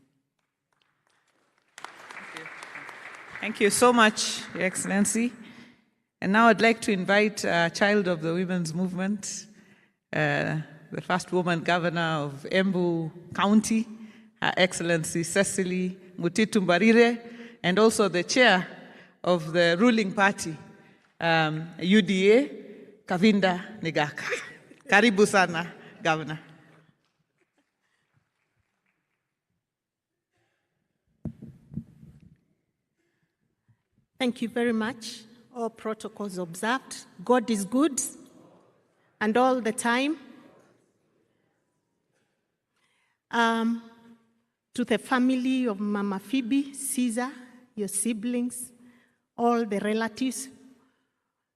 Thank you so much, Your Excellency. And now I'd like to invite a child of the women's movement, the first woman governor of Embu County, Her Excellency Cecily Mutitu Mbarire, and also the chair of the ruling party, UDA, Kavinda Nigaka. Karibu sana, Governor. Thank you very much. All protocols observed. God is good, and all the time. To the family of Mama Phoebe, Caesar, your siblings, all the relatives,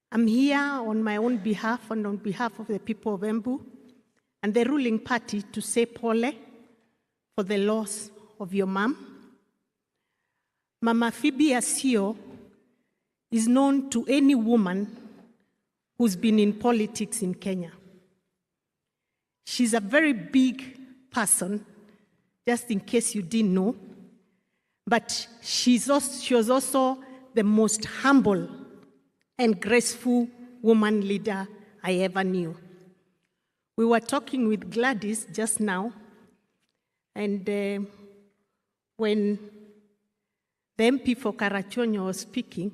I'm here on my own behalf and on behalf of the people of Embu and the ruling party to say pole for the loss of your mom. Mama Phoebe Asio is known to any woman who's been in politics in Kenya. She's a very big person, just in case you didn't know, but she was also the most humble and graceful woman leader I ever knew. We were talking with Gladys just now, and when the MP for Karachuonyo was speaking,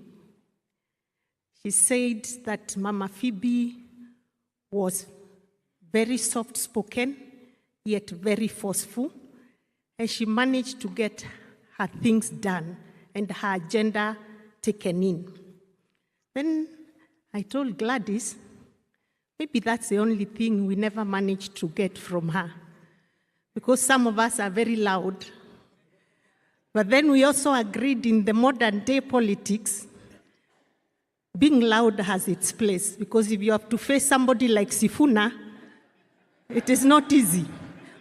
she said that Mama Phoebe was very soft-spoken, yet very forceful, and she managed to get her things done and her agenda taken in. Then I told Gladys, maybe that's the only thing we never managed to get from her, because some of us are very loud. But then we also agreed in the modern day politics, being loud has its place, because if you have to face somebody like Sifuna, it is not easy.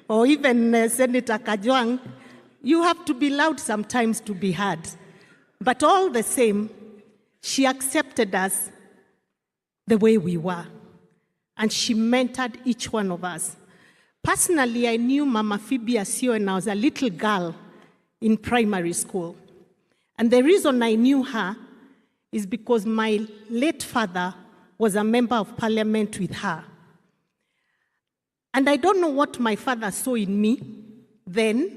Or even Senator Kajwang, you have to be loud sometimes to be heard. But all the same, she accepted us the way we were, and she mentored each one of us. Personally, I knew Mama Phoebe Asio when I was a little girl in primary school. And the reason I knew her is because my late father was a member of parliament with her. And I don't know what my father saw in me then,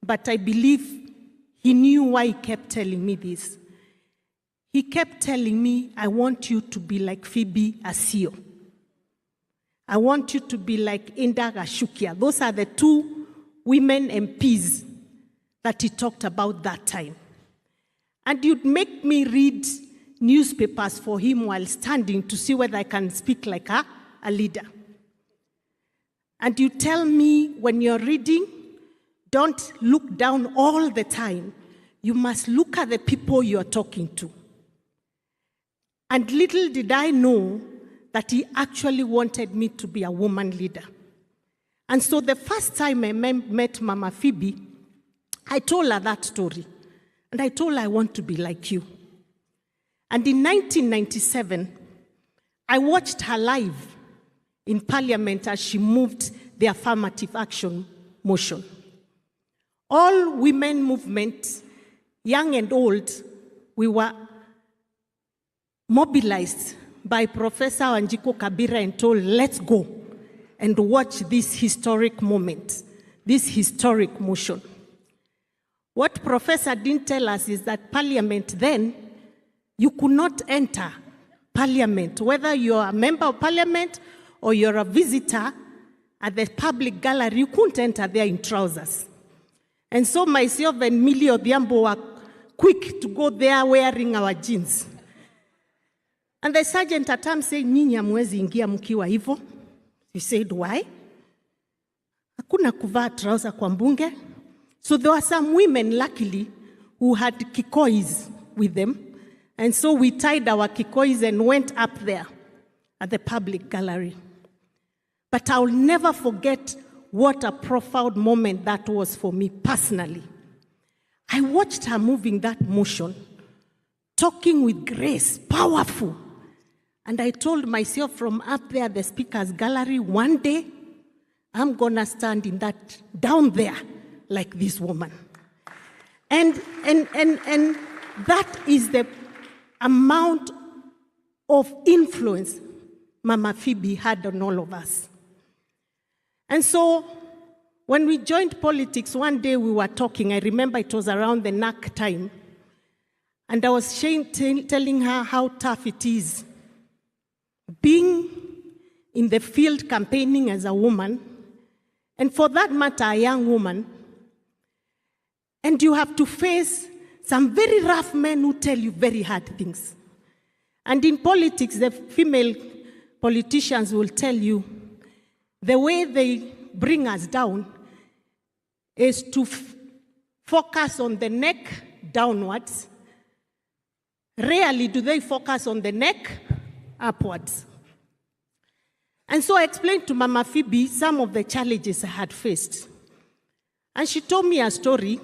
but I believe he knew why he kept telling me this. He kept telling me, I want you to be like Phoebe Asio. I want you to be like Inda Gashukia. Those are the two women MPs that he talked about that time. And you'd make me read newspapers for him while standing to see whether I can speak like a leader. And you tell me when you're reading, don't look down all the time. You must look at the people you're talking to. And little did I know that he actually wanted me to be a woman leader. And so the first time I met Mama Phoebe, I told her that story. And I told her, I want to be like you. And in 1997, I watched her live in Parliament as she moved the affirmative action motion. All women movements, young and old, we were mobilized by Professor Wanjiku Kabira and told, let's go and watch this historic moment, this historic motion. What Professor didn't tell us is that Parliament then, you could not enter Parliament, whether you're a member of Parliament or you're a visitor at the public gallery, you couldn't enter there in trousers. And so myself and Millie Odhiambo were quick to go there wearing our jeans. And the sergeant at times said, "Nyinyi hamwezi ingia mkiwa hivyo." He said, why? Hakuna kuvaa trouser kwa mbunge. So there were some women, luckily, who had kikois with them. And so we tied our kikois and went up there at the public gallery. But I'll never forget what a profound moment that was for me personally. I watched her moving that motion, talking with grace, powerful. And I told myself from up there, the speaker's gallery, one day, I'm gonna stand in that, down there, like this woman. And that is the amount of influence Mama Phoebe had on all of us. And so, when we joined politics, one day we were talking, I remember it was around the NAC time, And I was telling her how tough it is being in the field campaigning as a woman, and for that matter, a young woman, and you have to face some very rough men who tell you very hard things. And in politics, the female politicians will tell you the way they bring us down is to focus on the neck downwards. Rarely do they focus on the neck upwards. And so I explained to Mama Phoebe some of the challenges I had faced. And she told me a story,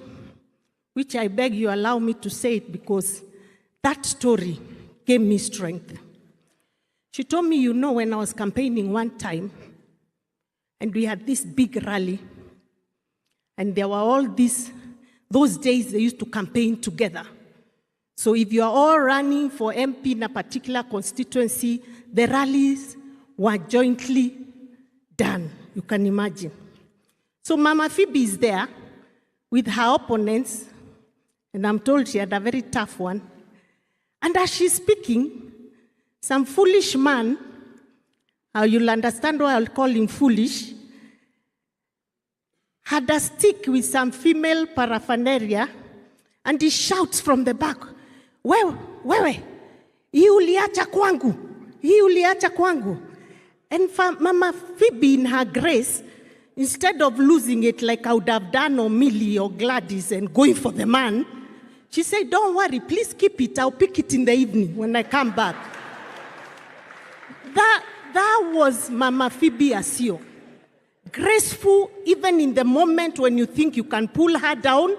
which I beg you allow me to say it because that story gave me strength. She told me, you know, when I was campaigning one time, and we had this big rally, and there were all those days they used to campaign together. So if you are all running for MP in a particular constituency, the rallies were jointly done, you can imagine. So Mama Phoebe is there with her opponents, and I'm told she had a very tough one. And as she's speaking, some foolish man, you'll understand why I'll call him foolish, had a stick with some female paraphernalia, and he shouts from the back, wewe, hii uliacha kwangu. And Mama Phoebe, in her grace, instead of losing it like I would have done, or Millie or Gladys, and going for the man, she said, don't worry, please keep it. I'll pick it in the evening when I come back. That was Mama Phoebe Asio. Graceful, even in the moment when you think you can pull her down,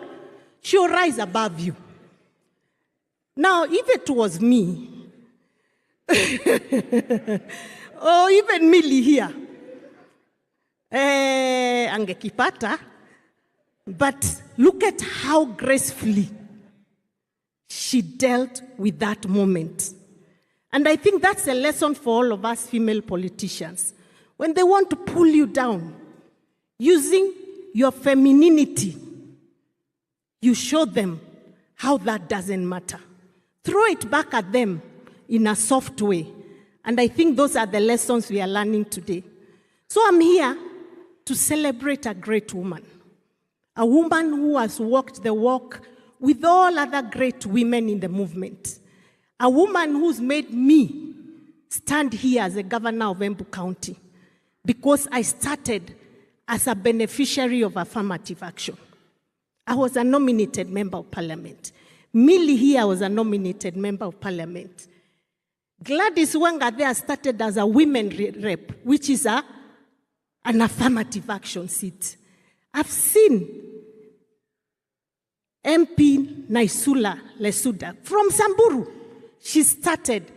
she'll rise above you. Now, if it was me, or even Millie here, angekipata, but look at how gracefully she dealt with that moment. And I think that's a lesson for all of us female politicians. When they want to pull you down, using your femininity, you show them how that doesn't matter. Throw it back at them in a soft way. And I think those are the lessons we are learning today. So I'm here to celebrate a great woman. A woman who has walked the walk with all other great women in the movement. A woman who's made me stand here as a governor of Embu County because I started as a beneficiary of affirmative action. I was a nominated member of parliament. Millie here was a nominated member of parliament. Gladys Wanga there started as a women rep, which is an affirmative action seat. I've seen MP Naisula Lesuda from Samburu. She started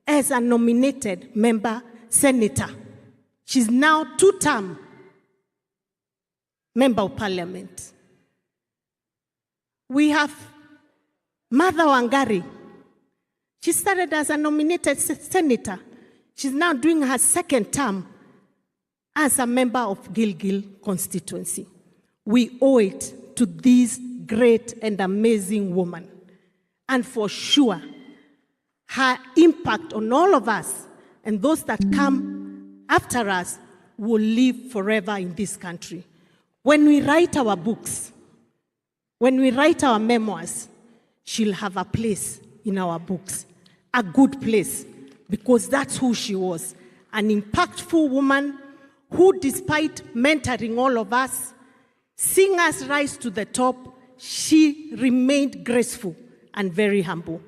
as a nominated member senator. She's now two-term member of parliament. We have Martha Wangari. She started as a nominated senator. She's now doing her second term as a member of Gilgil constituency. We owe it to this great and amazing woman. And for sure, her impact on all of us and those that come after us will live forever in this country. When we write our books, when we write our memoirs, she'll have a place in our books, a good place, because that's who she was, an impactful woman who, despite mentoring all of us, seeing us rise to the top, she remained graceful and very humble.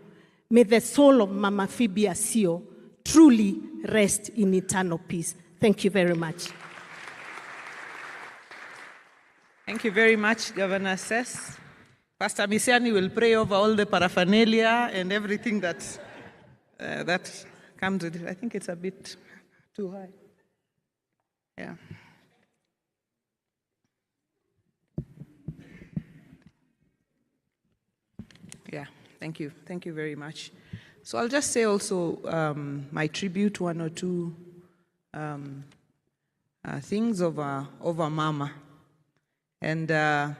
May the soul of Mama Phoebe Asio truly rest in eternal peace. Thank you very much. Thank you very much, Governor Sess. Pastor Misiani will pray over all the paraphernalia and everything that comes with it. I think it's a bit too high. Yeah. Yeah, thank you. Thank you very much. So I'll just say also my tribute, one or two things over Mama. And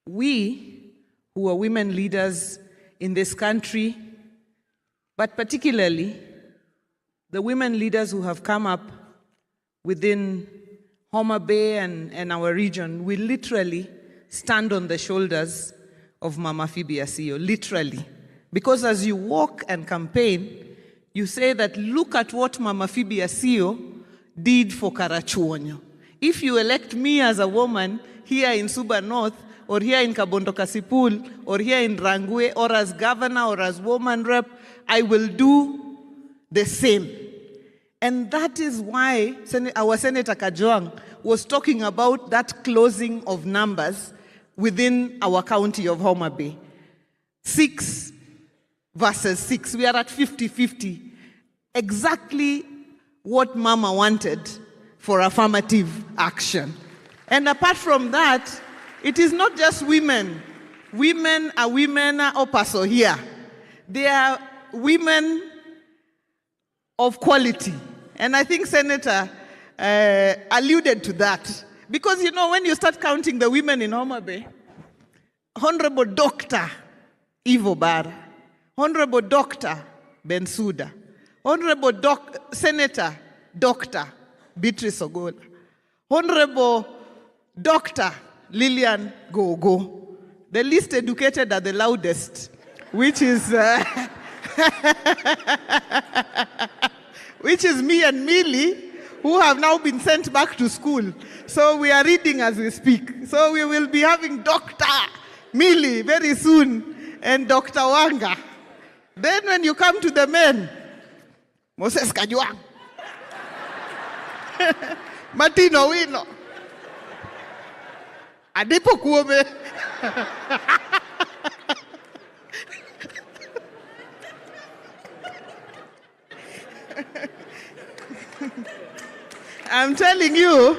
we, who are women leaders in this country, but particularly the women leaders who have come up within Homa Bay and our region will literally stand on the shoulders of Mama Phoebe Asio, literally. Because as you walk and campaign, you say that look at what Mama Phoebe Asio did for Karachuonyo. If you elect me as a woman here in Suba North, or here in Kabondo Kasipul, or here in Rangwe, or as governor, or as woman rep, I will do the same. And that is why our Senator Kajwang was talking about that closing of numbers within our county of Homa Bay. 6 versus 6. We are at 50-50. Exactly what Mama wanted for affirmative action. And apart from that, it is not just women. Women are opaso here. They are women of quality. And I think Senator alluded to that. Because, you know, when you start counting the women in Homa Bay, Honorable Dr. Ivo Bara, Honorable Dr. Bensouda, Honorable Senator Dr. Beatrice Ogola, Honorable Dr. Lillian Gogo. The least educated are the loudest, which is which is me and Millie, who have now been sent back to school. So we are reading as we speak. So we will be having Dr. Millie very soon and Dr. Wanga. Then when you come to the men, Moses Kajwang, Martino Wino, Adipo Kuome. I'm telling you,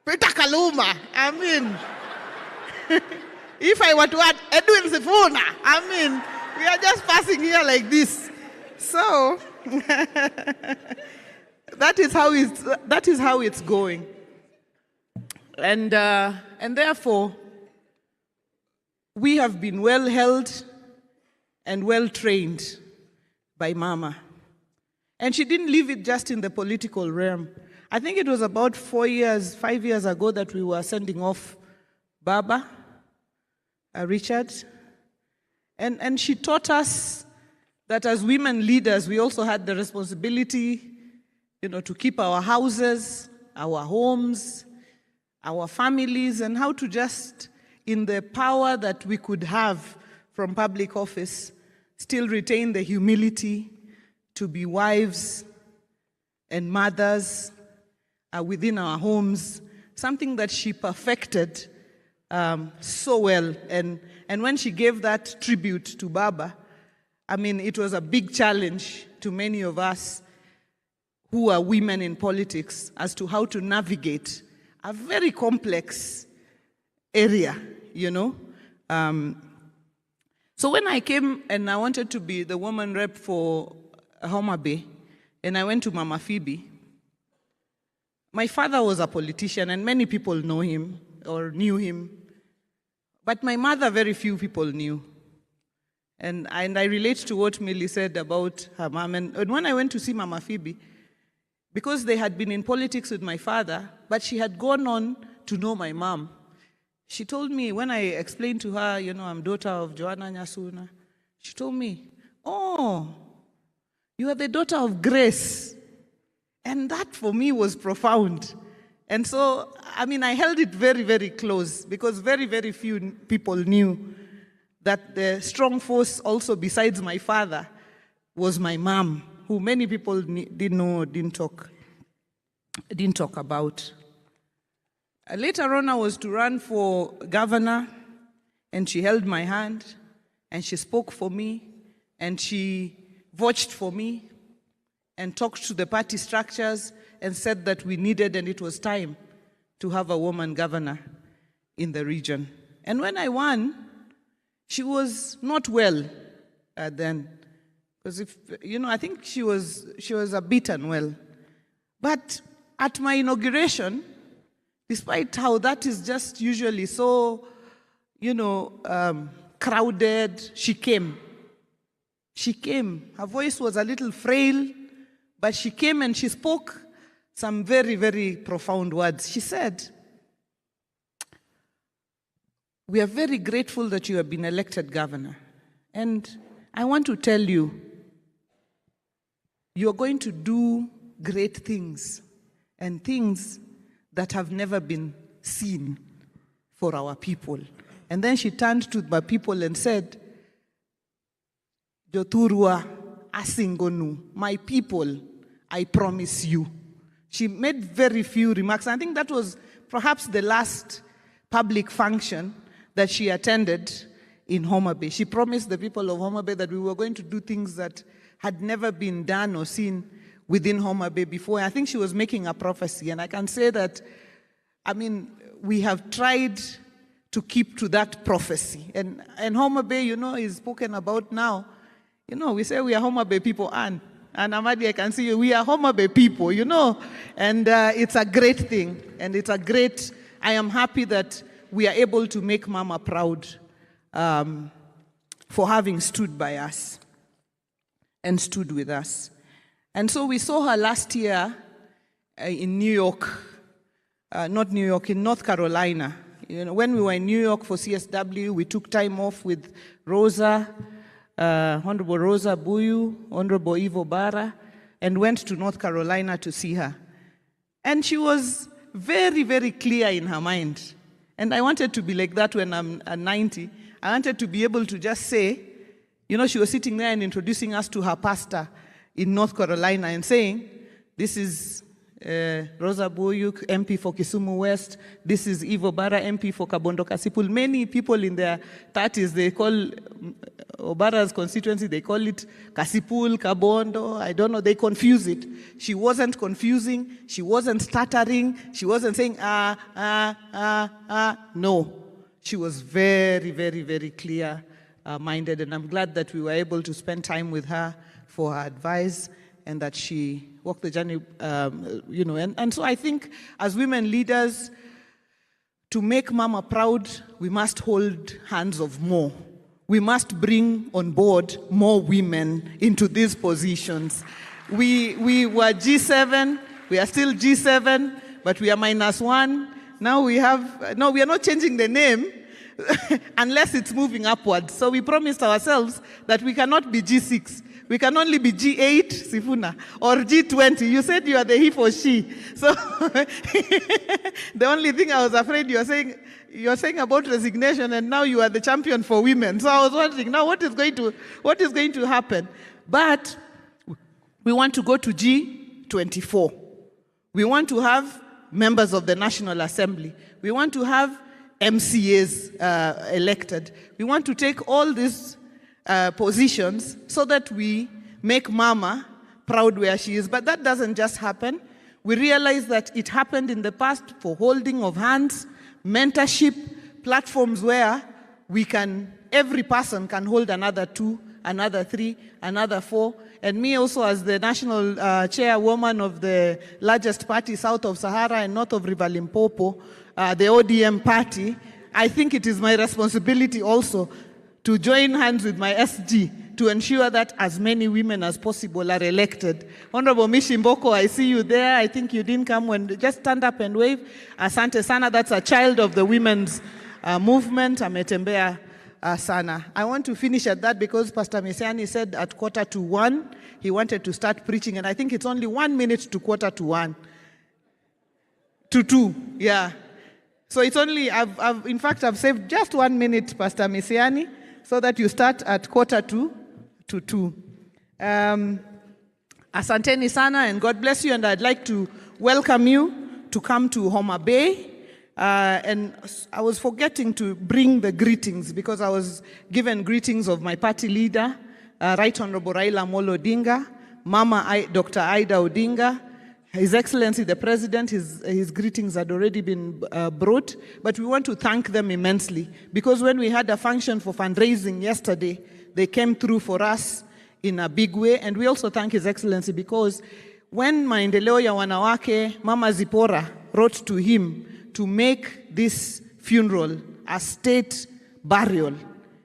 Peter Kaluma, I mean, if I were to add Edwin Sifuna, I mean, we are just passing here like this. So, that is how it's going. And therefore, we have been well held and well trained by Mama. And she didn't leave it just in the political realm. I think it was about 5 years ago that we were sending off Baba, Richard. And she taught us that as women leaders, we also had the responsibility, you know, to keep our houses, our homes, our families, and how to just, in the power that we could have from public office, still retain the humility to be wives and mothers within our homes, something that she perfected so well. And when she gave that tribute to Baba, I mean, it was a big challenge to many of us who are women in politics as to how to navigate a very complex area, you know. So when I came and I wanted to be the woman rep for Homa Bay, and I went to Mama Phoebe, my father was a politician, and many people know him or knew him. But my mother, very few people knew. And I relate to what Millie said about her mom. And when I went to see Mama Phoebe, because they had been in politics with my father, but she had gone on to know my mom, she told me, when I explained to her, you know, I'm daughter of Joanna Nyasuna, she told me, oh, you are the daughter of Grace. And that for me was profound. And so, I mean, I held it very, very close because very, very few people knew that the strong force also besides my father was my mom, who many people didn't know, didn't talk about. Later on, I was to run for governor, and she held my hand, and she spoke for me, and she vouched for me, and talked to the party structures, and said that we needed, and it was time to have a woman governor in the region. And when I won, she was not well then, because I think she was a bit unwell. But at my inauguration, despite how that is just usually so, crowded, she came. She came. Her voice was a little frail, but she came and she spoke some very, very profound words. She said, "We are very grateful that you have been elected governor. And I want to tell you, you're going to do great things and things that have never been seen for our people." And then she turned to the people and said, "Joturua asingonu, my people, I promise you." She made very few remarks. I think that was perhaps the last public function that she attended in Homa Bay. She promised the people of Homa Bay that we were going to do things that had never been done or seen within Homa Bay before. I think she was making a prophecy. And I can say that, we have tried to keep to that prophecy. And Homa Bay, is spoken about now. We say we are Homa Bay people, and Amadi, I can see you, we are Homa Bay people, and it's a great thing. And I am happy that we are able to make Mama proud for having stood by us and stood with us. And so we saw her last year in New York, in North Carolina. When we were in New York for CSW, we took time off with Rosa, Honorable Rosa Buyu, Honorable Ivo Bara, and went to North Carolina to see her. And she was very, very clear in her mind. And I wanted to be like that when I'm 90. I wanted to be able to just say, she was sitting there and introducing us to her pastor in North Carolina and saying, "This is Rosa Boyuk, MP for Kisumu West. This is Ivo Bara, MP for Kabondo Kasipul." Many people in their 30s, they call Obara's constituency, they call it Kasipul, Kabondo, I don't know, they confuse it. She wasn't confusing, she wasn't stuttering, she wasn't saying, no. She was very, very, very clear-minded, and I'm glad that we were able to spend time with her for her advice and that she walked the journey, and so I think as women leaders, to make Mama proud, we must hold hands of more. We must bring on board more women into these positions. We were G7, we are still G7, but we are -1. Now we are not changing the name unless it's moving upwards. So we promised ourselves that we cannot be G6. We can only be G8, Sifuna, or G20. You said you are the he for she. So the only thing I was afraid you're saying about resignation, and now you are the champion for women. So I was wondering, now what is going to happen? But we want to go to G24. We want to have members of the National Assembly. We want to have MCAs elected. We want to take all these positions so that we make Mama proud where she is. But that doesn't just happen. We realize that it happened in the past for holding of hands, mentorship, platforms where every person can hold another 2, another 3, another 4. And me also as the national chairwoman of the largest party south of Sahara and north of River Limpopo, the ODM party, I think it is my responsibility also to join hands with my SG to ensure that as many women as possible are elected. Honorable Mishimboko, I see you there. I think you didn't come just stand up and wave. Asante Sana, that's a child of the women's movement. Ametembea Sana. I want to finish at that because Pastor Mesiani said at 1:45 he wanted to start preaching, and I think it's only 1 minute to 1:45. To 2, yeah. So it's only, in fact, I've saved just 1 minute, Pastor Mesiani, so that you start at 1:45 to 2. Asanteni Sana, and God bless you, and I'd like to welcome you to come to Homa Bay. And I was forgetting to bring the greetings because I was given greetings of my party leader, Right Honorable Raila Amolo Odinga, Mama Dr. Ida Odinga, His Excellency the President. His greetings had already been brought, but we want to thank them immensely because when we had a function for fundraising yesterday, they came through for us in a big way, and we also thank His Excellency because when Maendeleo ya Wanawake, Mama Zipora, wrote to him to make this funeral a state burial,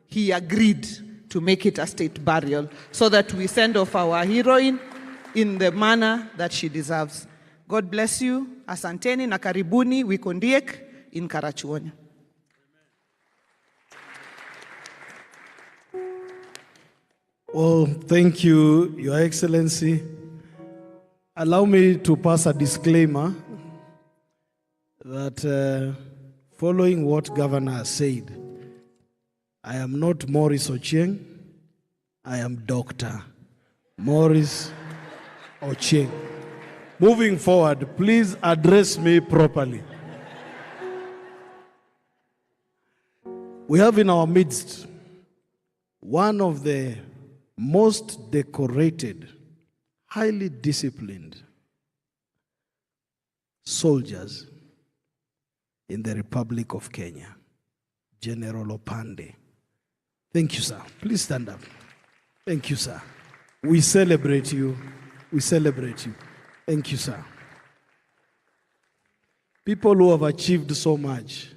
he agreed to make it a state burial so that we send off our heroine in the manner that she deserves. God bless you. Asanteni na karibuni Wikondiek in Karachuonyo. Well, thank you, Your Excellency. Allow me to pass a disclaimer that following what Governor has said, I am not Maurice Ochieng, I am Dr. Maurice Ochieng. Moving forward, please address me properly. We have in our midst one of the most decorated, highly disciplined soldiers in the Republic of Kenya, General Opande. Thank you, sir. Please stand up. Thank you, sir. We celebrate you. We celebrate you. Thank you, sir. People who have achieved so much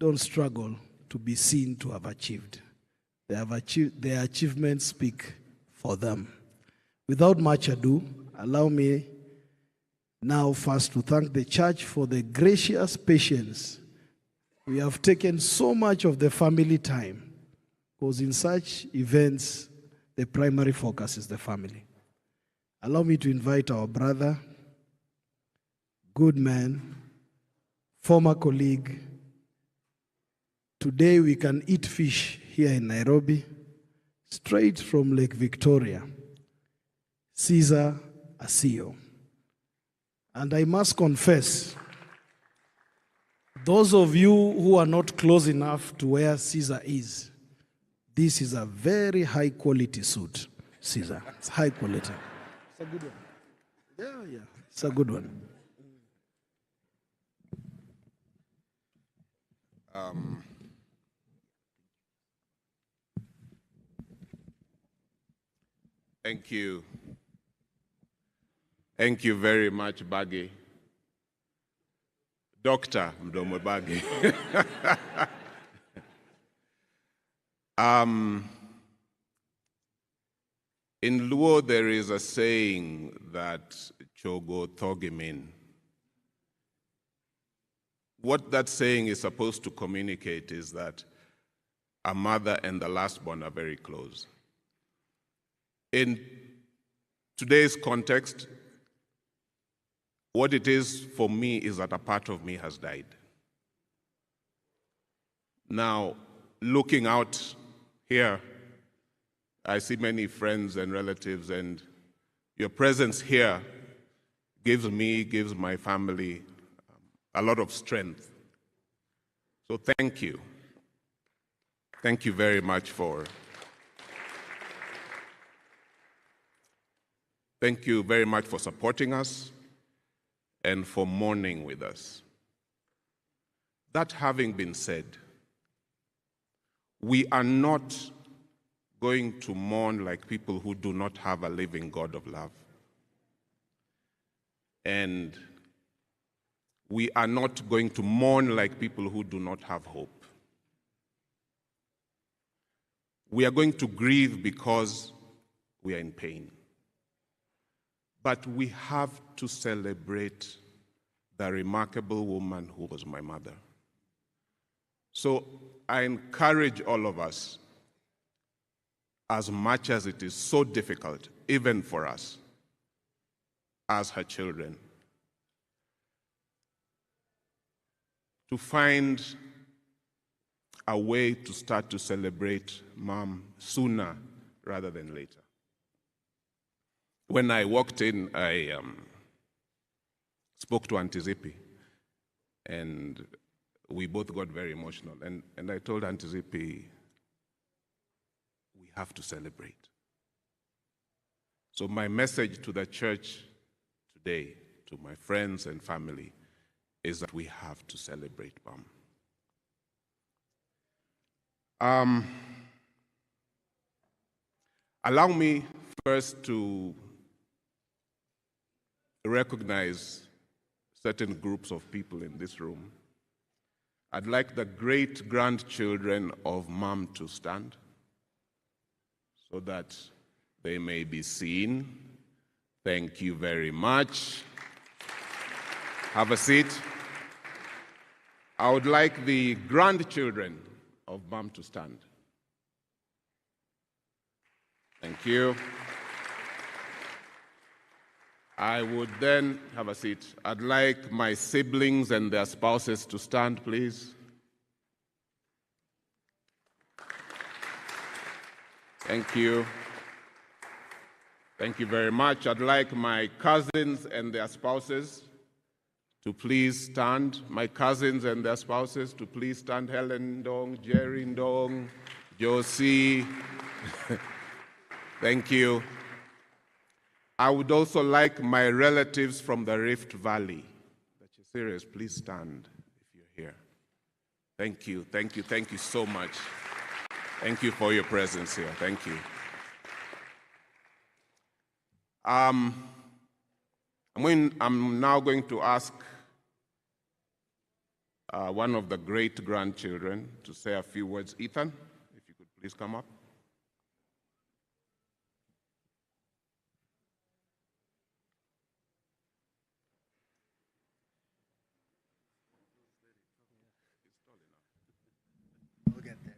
don't struggle to be seen to have achieved. Their achievements speak for them. Without much ado, allow me now first to thank the church for the gracious patience. We have taken so much of the family time, because in such events, the primary focus is the family. Allow me to invite our brother, good man, former colleague. Today we can eat fish here in Nairobi, straight from Lake Victoria, Caesar Asio. And I must confess, those of you who are not close enough to where Caesar is, this is a very high quality suit, Caesar. It's high quality. It's a good one. Yeah, it's a good one. Thank you. Thank you very much, Baggy. Dr. Mdomo Baggy. In Luo, there is a saying that Chogo Thogimin. What that saying is supposed to communicate is that a mother and the lastborn are very close. In today's context, what it is for me is that a part of me has died. Now, looking out here, I see many friends and relatives, and your presence here gives me, gives my family a lot of strength. So thank you. Thank you very much for. Thank you very much for supporting us and for mourning with us. That having been said, we are not going to mourn like people who do not have a living God of love. And we are not going to mourn like people who do not have hope. We are going to grieve because we are in pain. But we have to celebrate the remarkable woman who was my mother. So I encourage all of us, as much as it is so difficult, even for us, as her children, to find a way to start to celebrate Mom sooner rather than later. When I walked in, I spoke to Auntie Zippy, and we both got very emotional. And I told Auntie Zippy, we have to celebrate. So my message to the church today, to my friends and family, is that we have to celebrate Mom. Allow me first to recognize certain groups of people in this room. I'd like the great-grandchildren of Mom to stand so that they may be seen. Thank you very much. Have a seat. I would like the grandchildren of Mom to stand. Thank you. I would then have a seat. I'd like my siblings and their spouses to stand, please. Thank you. Thank you very much. I'd like my cousins and their spouses to please stand. My cousins and their spouses to please stand. Helen Ndong, Jerry Ndong, Josie. Thank you. I would also like my relatives from the Rift Valley. That you're serious, please stand if you're here. Thank you, thank you, thank you so much. Thank you for your presence here. Thank you. I'm now going to ask one of the great-grandchildren to say a few words. Ethan, if you could please come up. We'll get there.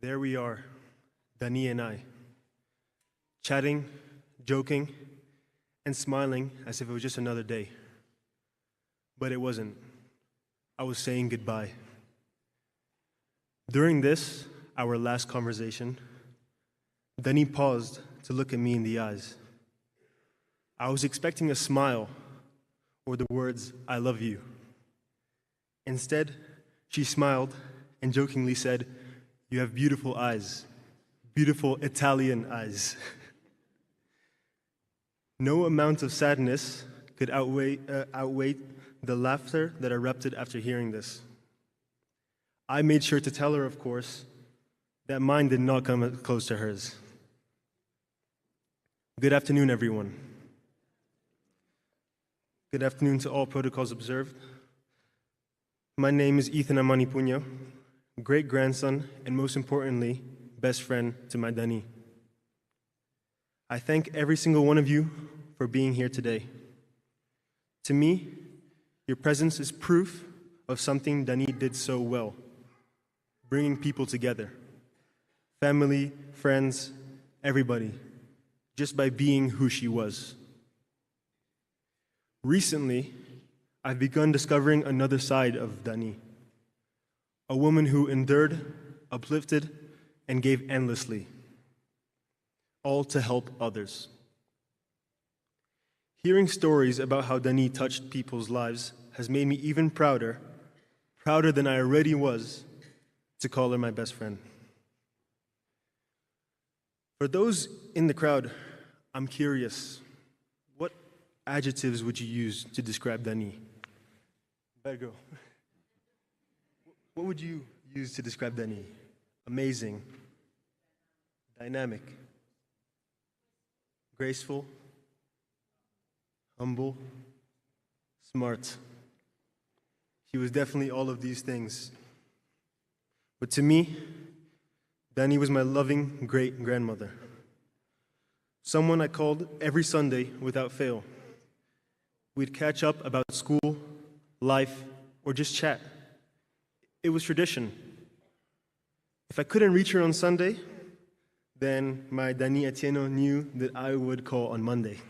There we are, Dani and I, chatting, joking, and smiling as if it was just another day. But it wasn't. I was saying goodbye. During this, our last conversation, Dani paused to look at me in the eyes. I was expecting a smile or the words, "I love you." Instead, she smiled and jokingly said, "You have beautiful eyes, beautiful Italian eyes." No amount of sadness could outweigh the laughter that erupted after hearing this. I made sure to tell her, of course, that mine did not come close to hers. Good afternoon, everyone. Good afternoon to all protocols observed. My name is Ethan Amani Puño, great-grandson, and most importantly, best friend to my Dani. I thank every single one of you for being here today. To me, your presence is proof of something Dani did so well, bringing people together, family, friends, everybody, just by being who she was. Recently, I've begun discovering another side of Dani, a woman who endured, uplifted, and gave endlessly, all to help others. Hearing stories about how Dani touched people's lives has made me even prouder than I already was, to call her my best friend. For those in the crowd, I'm curious, what adjectives would you use to describe Dani? Better go. What would you use to describe Dani? Amazing, dynamic, graceful, humble, smart. She was definitely all of these things. But to me, Dani was my loving great-grandmother. Someone I called every Sunday without fail. We'd catch up about school, life, or just chat. It was tradition. If I couldn't reach her on Sunday, then my Dani Atieno knew that I would call on Monday.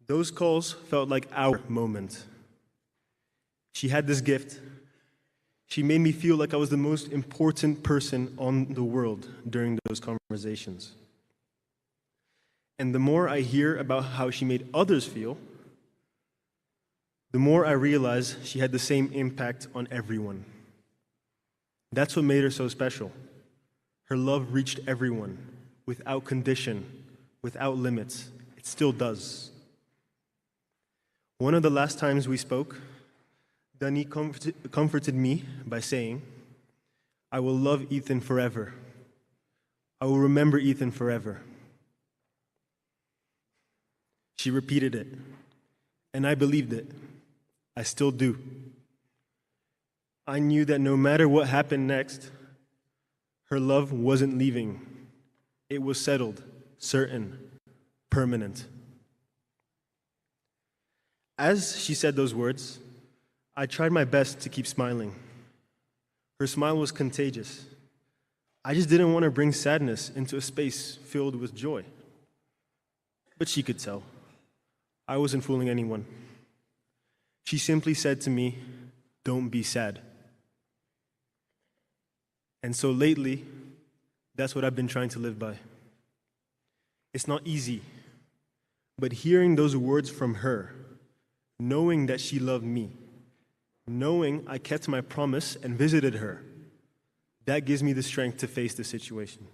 Those calls felt like our moment. She had this gift. She made me feel like I was the most important person on the world during those conversations. And the more I hear about how she made others feel, the more I realize she had the same impact on everyone. That's what made her so special. Her love reached everyone, without condition, without limits. It still does. One of the last times we spoke, Dani comforted me by saying, "I will love Ethan forever. I will remember Ethan forever." She repeated it, and I believed it. I still do. I knew that no matter what happened next, her love wasn't leaving. It was settled, certain, permanent. As she said those words, I tried my best to keep smiling. Her smile was contagious. I just didn't want to bring sadness into a space filled with joy. But she could tell. I wasn't fooling anyone. She simply said to me, "Don't be sad." And so lately, that's what I've been trying to live by. It's not easy, but hearing those words from her, knowing that she loved me, knowing I kept my promise and visited her, that gives me the strength to face the situation.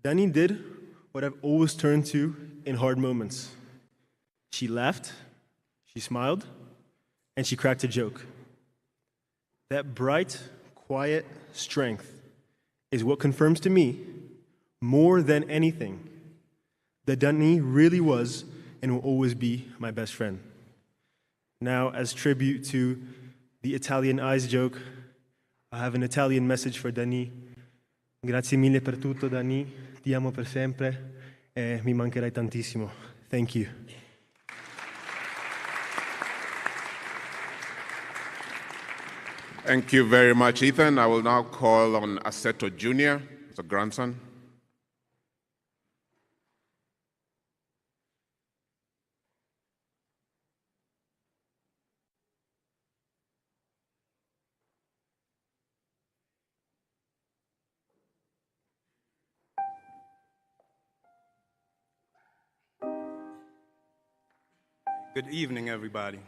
Dani did what I've always turned to in hard moments. She laughed, she smiled, and she cracked a joke. That bright, quiet strength is what confirms to me, more than anything, that Dani really was and will always be my best friend. Now, as tribute to the Italian eyes joke, I have an Italian message for Dani. Grazie mille per tutto, Dani. Ti amo per sempre e mi mancherai tantissimo. Thank you. Thank you very much, Ethan. I will now call on Assetto Jr., the grandson. Good evening, everybody.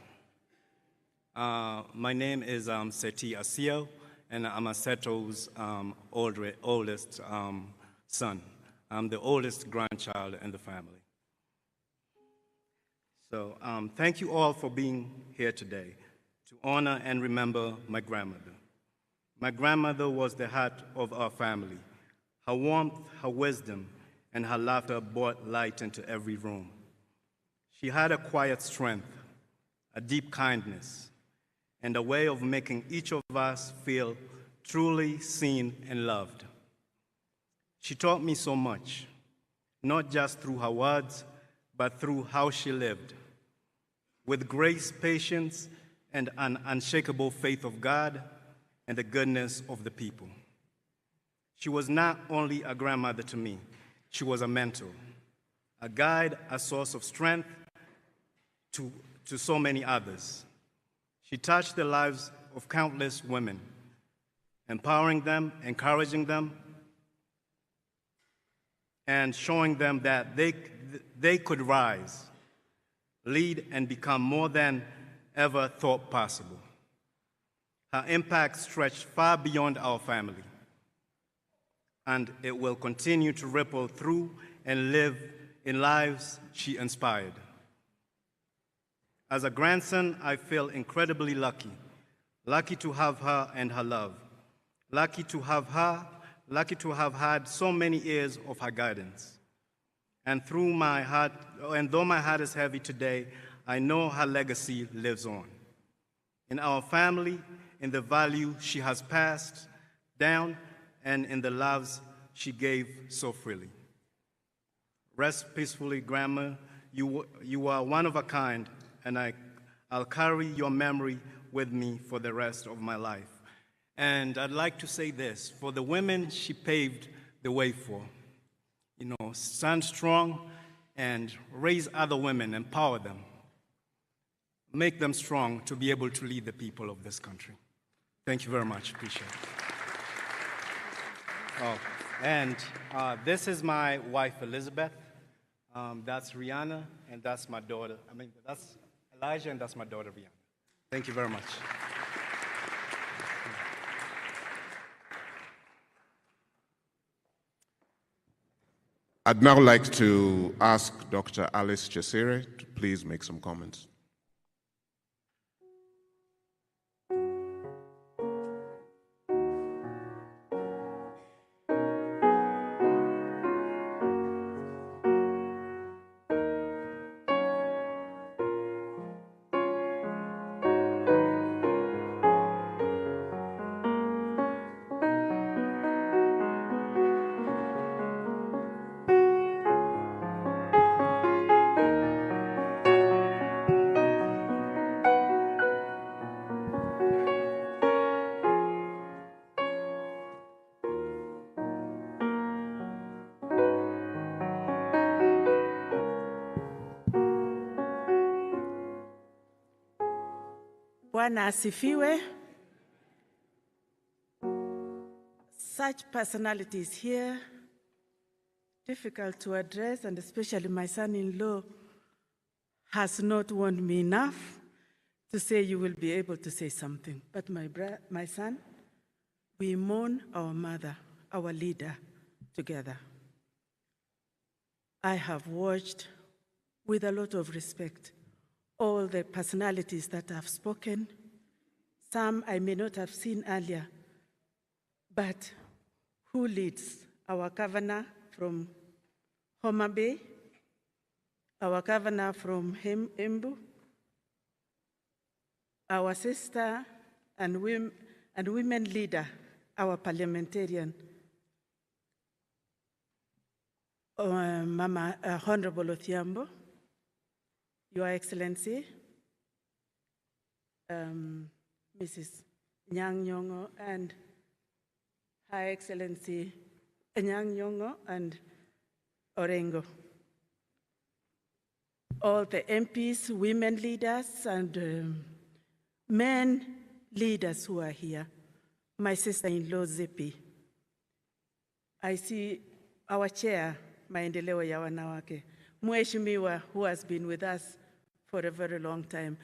My name is Seti Asio, and I'm Assetto's oldest son. I'm the oldest grandchild in the family. So thank you all for being here today to honor and remember my grandmother. My grandmother was the heart of our family. Her warmth, her wisdom, and her laughter brought light into every room. She had a quiet strength, a deep kindness, and a way of making each of us feel truly seen and loved. She taught me so much, not just through her words, but through how she lived, with grace, patience, and an unshakable faith of God and the goodness of the people. She was not only a grandmother to me, she was a mentor, a guide, a source of strength to so many others. She touched the lives of countless women, empowering them, encouraging them, and showing them that they could rise, lead, and become more than ever thought possible. Her impact stretched far beyond our family, and it will continue to ripple through and live in lives she inspired. As a grandson, I feel incredibly lucky to have her and her love, lucky to have had so many years of her guidance. And though my heart is heavy today, I know her legacy lives on. In our family, in the value she has passed down, and in the loves she gave so freely. Rest peacefully, Grandma. You are one of a kind, and I'll carry your memory with me for the rest of my life. And I'd like to say this, for the women she paved the way for, stand strong and raise other women, empower them, make them strong to be able to lead the people of this country. Thank you very much, appreciate it. Oh, and this is my wife, Elizabeth. That's Rihanna, and that's my daughter. That's Elijah, and that's my daughter, Rihanna. Thank you very much. I'd now like to ask Dr. Alice Chesire to please make some comments. Bwana asifiwe. Such personalities here, difficult to address, and especially my son-in-law has not warned me enough to say you will be able to say something. But my son, we mourn our mother, our leader, together. I have watched with a lot of respect all the personalities that have spoken. Some I may not have seen earlier, but who leads? Our governor from Homa Bay, our governor from Embu, our sister and women leader, our parliamentarian, Mama Honorable Othiambo, Your Excellency, Mrs. Nyang Nyong'o, and Her Excellency Nyang Nyong'o and Orengo. All the MPs, women leaders, and men leaders who are here. My sister-in-law, Zippy. I see our chair, Maendeleo ya Wanawake, Mheshimiwa, who has been with us for a very long time.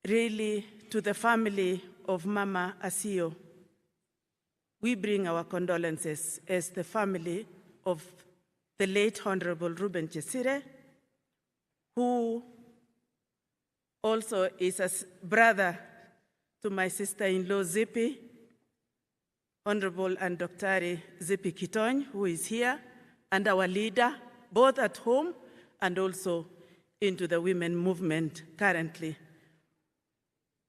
Really, to the family of Mama Asio, we bring our condolences as the family of the late Honorable Ruben Chesire, who also is a brother to my sister-in-law Zippy, Honorable and Dr. Zippy Kitony, who is here, and our leader, both at home and also into the women movement currently.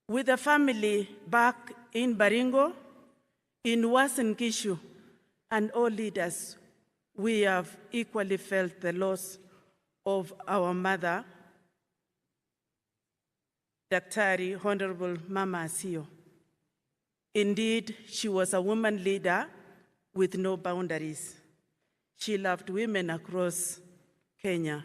With the family back in Baringo, in Uasin Gishu, and all leaders, we have equally felt the loss of our mother, Dr. Honorable Mama Asio. Indeed, she was a woman leader with no boundaries. She loved women across Kenya.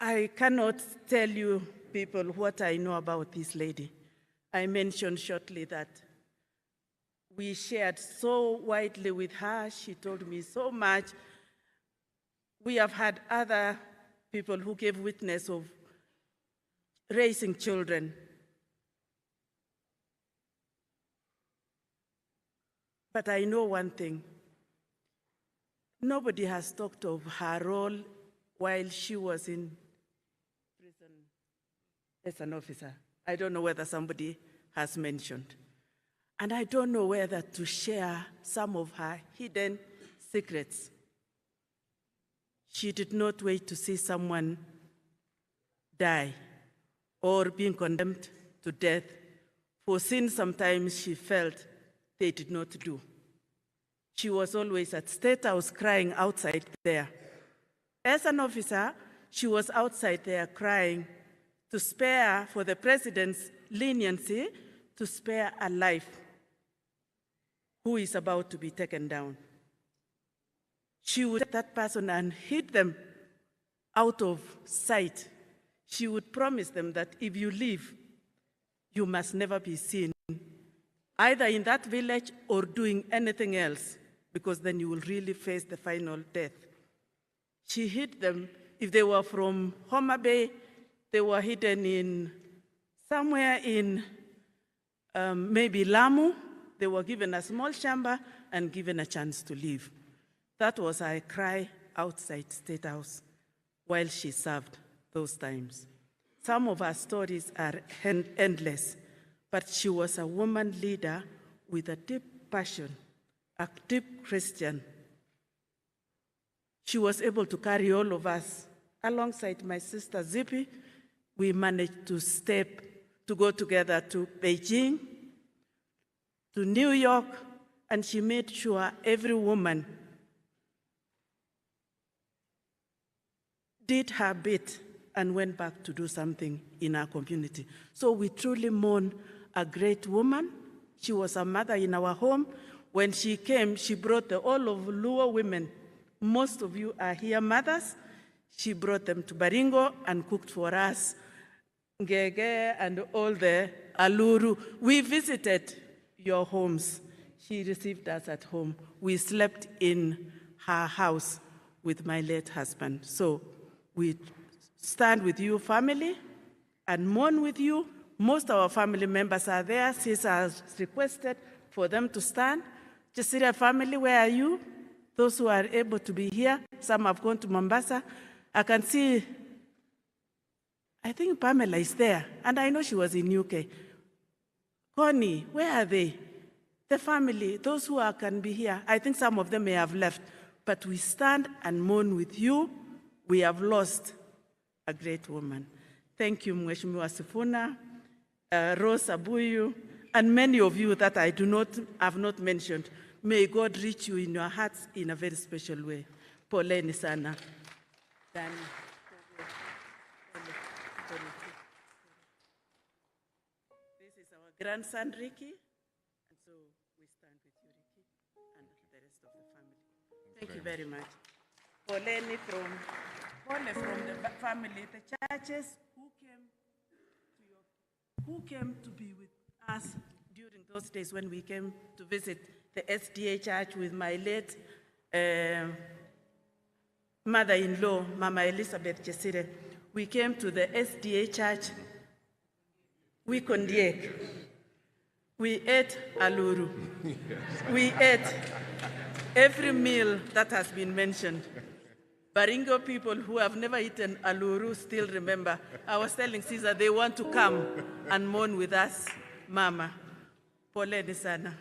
I cannot tell you people what I know about this lady. I mentioned shortly that we shared so widely with her. She told me so much. We have had other people who gave witness of raising children. But I know one thing. Nobody has talked of her role while she was in prison as an officer. I don't know whether somebody has mentioned. And I don't know whether to share some of her hidden secrets. She did not wait to see someone die or being condemned to death for sins sometimes she felt they did not do. She was always at State House crying outside there. As an officer, she was outside there crying to spare, for the president's leniency, to spare a life who is about to be taken down. She would take that person and hid them out of sight. She would promise them that if you leave, you must never be seen, either in that village or doing anything else, because then you will really face the final death. She hid them. If they were from Homa Bay, they were hidden in somewhere in maybe Lamu. They were given a small chamber and given a chance to leave. That was her cry outside State House while she served those times. Some of her stories are endless, but she was a woman leader with a deep passion, a deep Christian. She was able to carry all of us. Alongside my sister Zippy, we managed to go together to Beijing, to New York, and she made sure every woman did her bit and went back to do something in our community. So we truly mourn a great woman. She was a mother in our home. When she came, she brought all of Luo women. Most of you are here mothers. She brought them to Baringo and cooked for us, ngege and all the aluru. We visited your homes. She received us at home. We slept in her house with my late husband. So we stand with you, family, and mourn with you. Most of our family members are there. Sis has requested for them to stand. Jasira family, where are you? Those who are able to be here. Some have gone to Mombasa. I can see, I think Pamela is there, and I know she was in UK. Connie, where are they? The family, those who can be here. I think some of them may have left, but we stand and mourn with you. We have lost a great woman. Thank you, Mheshimiwa Sifuna, Rose Abuyu, and many of you that I have not mentioned. May God reach you in your hearts in a very special way. Poleni sana. This is our grandson, Ricky, and so we stand with you, Ricky, and the rest of the family. Thank you very much. Poleni from the family, the churches who came to be with us during those days when we came to visit the SDA church with my late mother-in-law, Mama Elizabeth Chesire. We came to the SDA church. We kondiek. We ate aluru. We ate every meal that has been mentioned. Baringo people who have never eaten aluru still remember. I was telling Caesar they want to come and mourn with us, Mama. Poleni sana.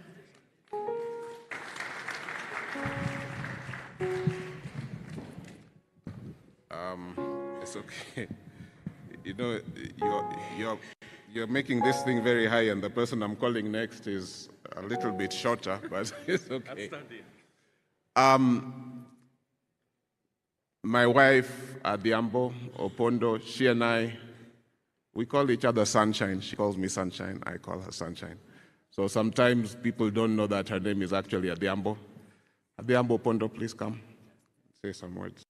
It's okay. You know, you're making this thing very high, and the person I'm calling next is a little bit shorter, but it's okay. My wife, Adiambo Opondo, she and I, we call each other Sunshine. She calls me Sunshine, I call her Sunshine. So sometimes people don't know that her name is actually Adiambo. Adiambo Opondo, please come, say some words.